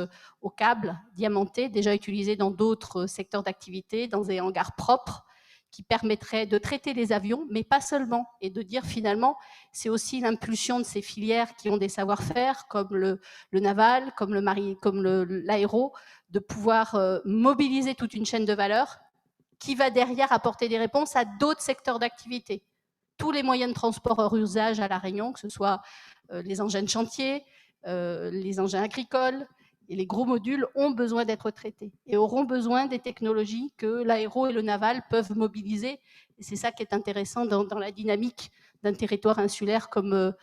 au câble diamanté, déjà utilisée dans d'autres secteurs d'activité, dans des hangars propres, qui permettrait de traiter les avions, mais pas seulement, et de dire finalement, c'est aussi l'impulsion de ces filières qui ont des savoir-faire, comme le naval, comme l'aéro, de pouvoir mobiliser toute une chaîne de valeur qui va derrière apporter des réponses à d'autres secteurs d'activité. Tous les moyens de transport hors usage à La Réunion, que ce soit les engins de chantier, les engins agricoles, et les gros modules ont besoin d'être traités et auront besoin des technologies que l'aéro et le naval peuvent mobiliser. Et c'est ça qui est intéressant dans la dynamique d'un territoire insulaire comme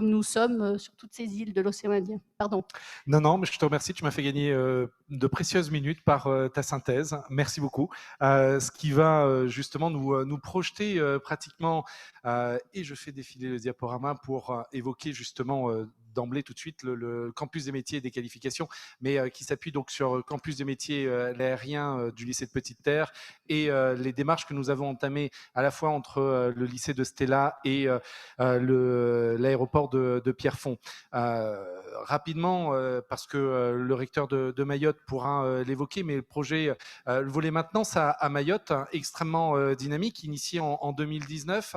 nous sommes sur toutes ces îles de l'océan Indien. Pardon. Non, mais je te remercie. Tu m'as fait gagner de précieuses minutes par ta synthèse. Merci beaucoup. Ce qui va justement nous projeter pratiquement, et je fais défiler le diaporama pour évoquer justement d'emblée tout de suite le campus des métiers et des qualifications, mais qui s'appuie donc sur le campus des métiers l'aérien du lycée de Petite-Terre et les démarches que nous avons entamées à la fois entre le lycée de Stella et l'aéroport de Pierrefonds. Rapidement, parce que le recteur de Mayotte pourra l'évoquer, mais le projet, le volet maintenance à Mayotte, extrêmement dynamique, initié en 2019.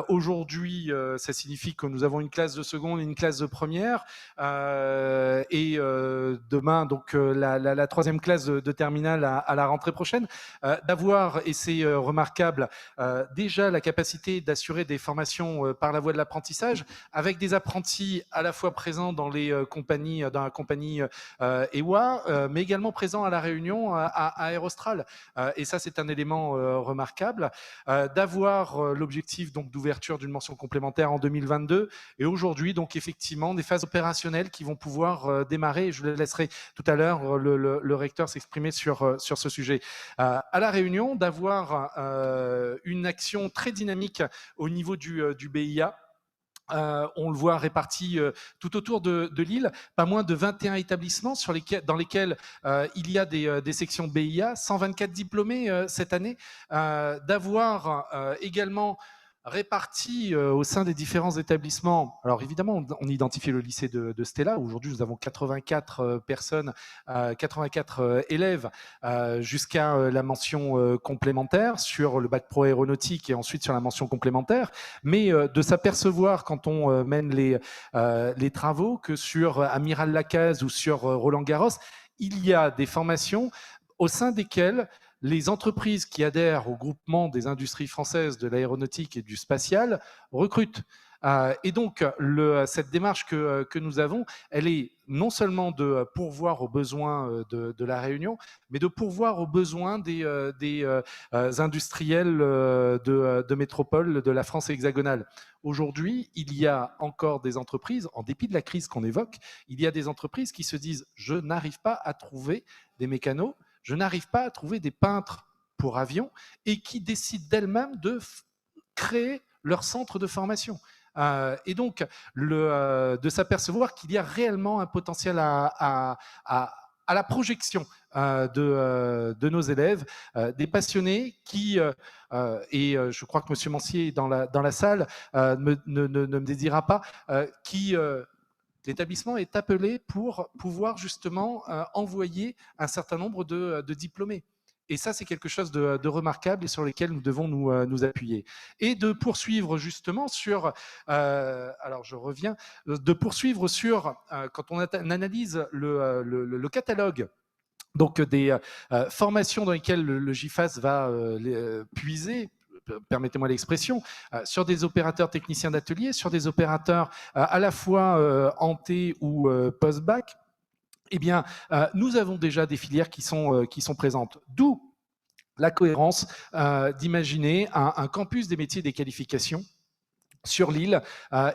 Aujourd'hui, ça signifie que nous avons une classe de seconde et une classe de première, et demain, donc la troisième classe de terminale à la rentrée prochaine, d'avoir, et c'est remarquable, déjà la capacité d'assurer des formations par la voie de l'apprentissage, avec des apprentis à la fois présents dans la compagnie EWA, mais également présents à La Réunion, à Aérostral. Et ça, c'est un élément remarquable. D'avoir l'objectif donc d'ouverture d'une mention complémentaire en 2022. Et aujourd'hui, donc effectivement, des phases opérationnelles qui vont pouvoir démarrer. Je laisserai tout à l'heure le recteur s'exprimer sur ce sujet. À La Réunion, d'avoir une action très dynamique au niveau du BIA. On le voit réparti tout autour de l'île, pas moins de 21 établissements dans lesquels il y a des sections BIA, 124 diplômés cette année, d'avoir également répartis au sein des différents établissements. Alors évidemment, on identifie le lycée de Stella. Aujourd'hui, nous avons 84 personnes, 84 élèves jusqu'à la mention complémentaire sur le bac pro aéronautique et ensuite sur la mention complémentaire. Mais de s'apercevoir quand on mène les travaux que sur Amiral Lacaze ou sur Roland Garros, il y a des formations au sein desquelles les entreprises qui adhèrent au groupement des industries françaises de l'aéronautique et du spatial recrutent. Et donc, cette démarche que nous avons, elle est non seulement de pourvoir aux besoins de La Réunion, mais de pourvoir aux besoins des industriels de métropole de la France hexagonale. Aujourd'hui, il y a encore des entreprises, en dépit de la crise qu'on évoque, il y a des entreprises qui se disent « je n'arrive pas à trouver des mécanos, je n'arrive pas à trouver des peintres pour avions » et qui décident d'elles-mêmes de créer leur centre de formation. Et donc, de s'apercevoir qu'il y a réellement un potentiel à la projection de nos élèves, des passionnés qui, et je crois que M. Mancier est dans la salle, ne me dédira pas, l'établissement est appelé pour pouvoir justement envoyer un certain nombre de diplômés. Et ça, c'est quelque chose de remarquable et sur lequel nous devons nous appuyer. Et de poursuivre justement sur, alors je reviens, de poursuivre sur, quand on analyse le catalogue donc des formations dans lesquelles le GIFAS va puiser, permettez-moi l'expression, sur des opérateurs techniciens d'atelier, sur des opérateurs à la fois en T ou post-bac, eh bien, nous avons déjà des filières qui sont présentes. D'où la cohérence d'imaginer un campus des métiers et des qualifications sur l'île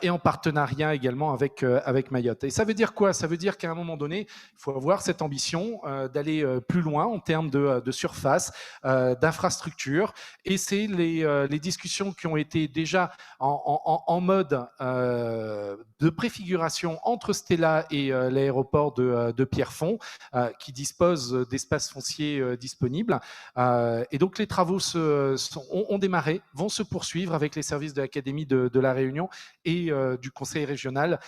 et en partenariat également avec Mayotte. Et ça veut dire quoi? Ça veut dire qu'à un moment donné, il faut avoir cette ambition d'aller plus loin en termes de surface, d'infrastructure. Et c'est les discussions qui ont été déjà en mode de préfiguration entre Stella et l'aéroport de Pierrefonds, qui dispose d'espaces fonciers disponibles. Et donc les travaux ont démarré, vont se poursuivre avec les services de l'Académie de la Réunion et du Conseil régional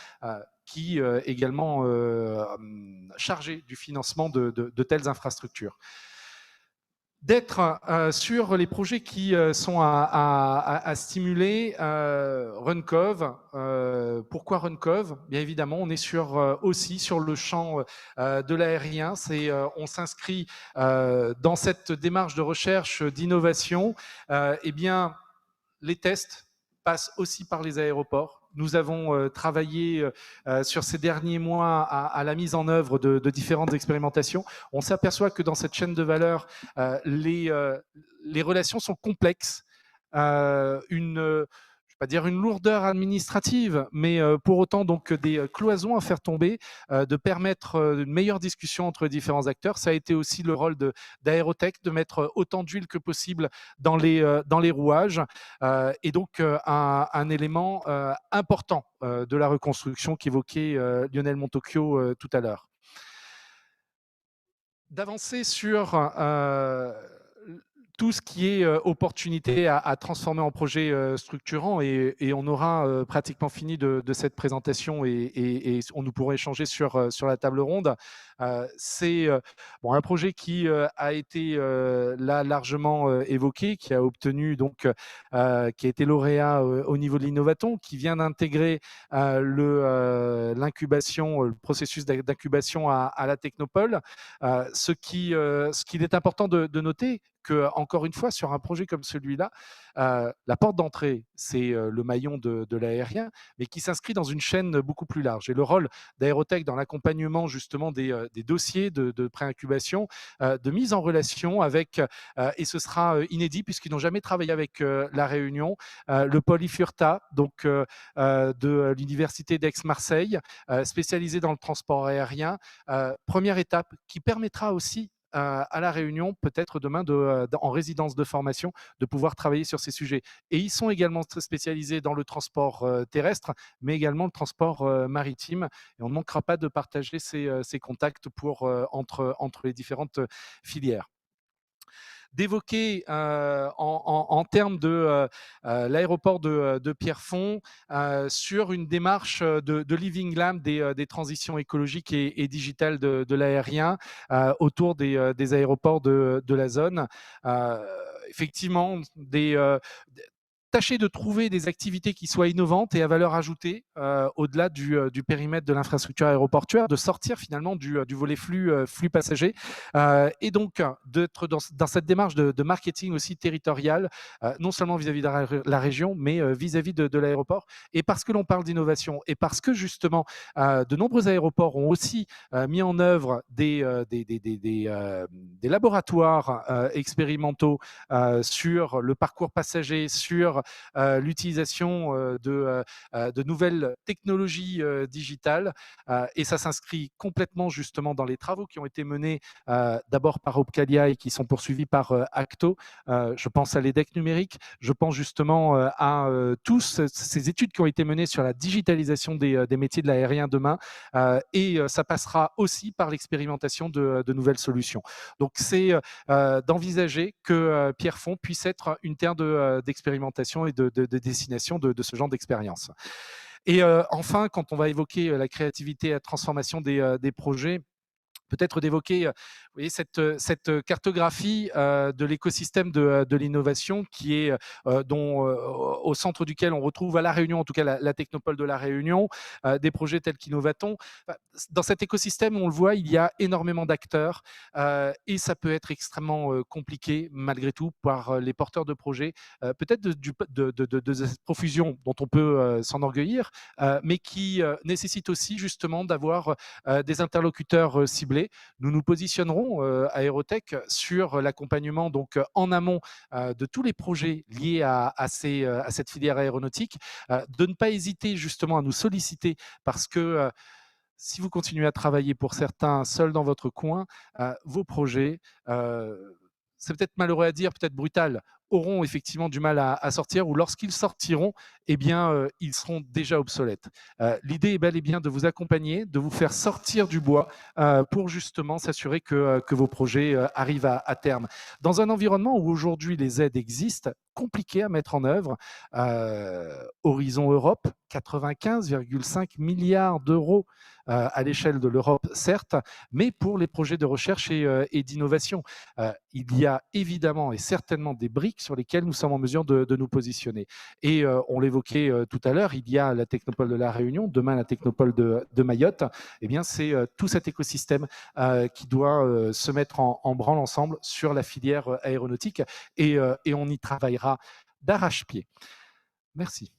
qui également chargé du financement de telles infrastructures. D'être sur les projets qui sont à stimuler. RunCov. Pourquoi RunCov? Bien évidemment, on est aussi sur le champ de l'aérien. On s'inscrit dans cette démarche de recherche, d'innovation. Eh bien, les tests passent aussi par les aéroports. Nous avons travaillé sur ces derniers mois à la mise en œuvre de différentes expérimentations. On s'aperçoit que dans cette chaîne de valeur, les relations sont complexes. Je ne vais pas dire une lourdeur administrative, mais pour autant donc des cloisons à faire tomber, de permettre une meilleure discussion entre les différents acteurs. Ça a été aussi le rôle d'Aérotech, de mettre autant d'huile que possible dans les rouages, et donc un élément important de la reconstruction qu'évoquait Lionel Montocchio tout à l'heure. D'avancer sur tout ce qui est opportunité à transformer en projet structurant, et on aura pratiquement fini de cette présentation et nous pourrons échanger sur la table ronde. C'est un projet qui a été là largement évoqué, qui a obtenu donc qui a été lauréat au niveau de l'Innovaton, qui vient d'intégrer l'incubation, le processus d'incubation à la Technopole. Ce qu'il est important de noter, que, encore une fois, sur un projet comme celui-là, la porte d'entrée, c'est le maillon de l'aérien, mais qui s'inscrit dans une chaîne beaucoup plus large. Et le rôle d'Aérotech dans l'accompagnement justement des dossiers de pré-incubation, de mise en relation avec, et ce sera inédit puisqu'ils n'ont jamais travaillé avec la Réunion, le pôle IFURTA, donc de l'Université d'Aix-Marseille, spécialisé dans le transport aérien. Première étape qui permettra aussi à la Réunion, peut-être demain, en résidence de formation, de pouvoir travailler sur ces sujets. Et ils sont également très spécialisés dans le transport terrestre, mais également le transport maritime. Et on ne manquera pas de partager ces contacts entre les différentes filières. D'évoquer en termes de l'aéroport de Pierrefonds sur une démarche de Living Lab des transitions écologiques et digitales de l'aérien autour des aéroports de la zone. Effectivement, tâcher de trouver des activités qui soient innovantes et à valeur ajoutée au-delà du périmètre de l'infrastructure aéroportuaire, de sortir finalement du volet flux passagers, et donc d'être dans cette démarche de marketing aussi territorial, non seulement vis-à-vis de la région, mais vis-à-vis de l'aéroport. Et parce que l'on parle d'innovation et parce que justement de nombreux aéroports ont aussi mis en œuvre des laboratoires expérimentaux sur le parcours passager, sur l'utilisation de nouvelles technologies digitales, et ça s'inscrit complètement justement dans les travaux qui ont été menés d'abord par Opcalia et qui sont poursuivis par Acto. Je pense à l'EDEC numérique, je pense justement à tous ces études qui ont été menées sur la digitalisation des métiers de l'aérien demain, et ça passera aussi par l'expérimentation de nouvelles solutions. Donc c'est d'envisager que Pierrefonds puisse être une terre d'expérimentation et de destination de ce genre d'expérience. Et enfin, quand on va évoquer la créativité et la transformation des projets, peut-être d'évoquer, vous voyez, cette cartographie de l'écosystème de l'innovation qui est au centre duquel on retrouve à La Réunion, en tout cas la Technopole de La Réunion, des projets tels qu'Innovaton. Dans cet écosystème, on le voit, il y a énormément d'acteurs et ça peut être extrêmement compliqué malgré tout par les porteurs de projets, peut-être de cette profusion dont on peut s'enorgueillir, mais qui nécessite aussi justement d'avoir des interlocuteurs ciblés clés. Nous nous positionnerons Aérotech sur l'accompagnement donc en amont de tous les projets liés à cette filière aéronautique, de ne pas hésiter justement à nous solliciter parce que si vous continuez à travailler pour certains seuls dans votre coin, vos projets, c'est peut-être malheureux à dire, peut-être brutal, auront effectivement du mal à sortir ou lorsqu'ils sortiront, eh bien, ils seront déjà obsolètes. L'idée est bel et bien de vous accompagner, de vous faire sortir du bois pour justement s'assurer que vos projets arrivent à terme. Dans un environnement où aujourd'hui les aides existent, compliqué à mettre en œuvre, Horizon Europe, 95,5 milliards d'euros à l'échelle de l'Europe, certes, mais pour les projets de recherche et d'innovation. Il y a évidemment et certainement des briques sur lesquelles nous sommes en mesure de nous positionner. Et on l'évoquait tout à l'heure, il y a la Technopole de la Réunion, demain la Technopole de Mayotte. Eh bien, c'est tout cet écosystème qui doit se mettre en branle ensemble sur la filière aéronautique et on y travaillera d'arrache-pied. Merci.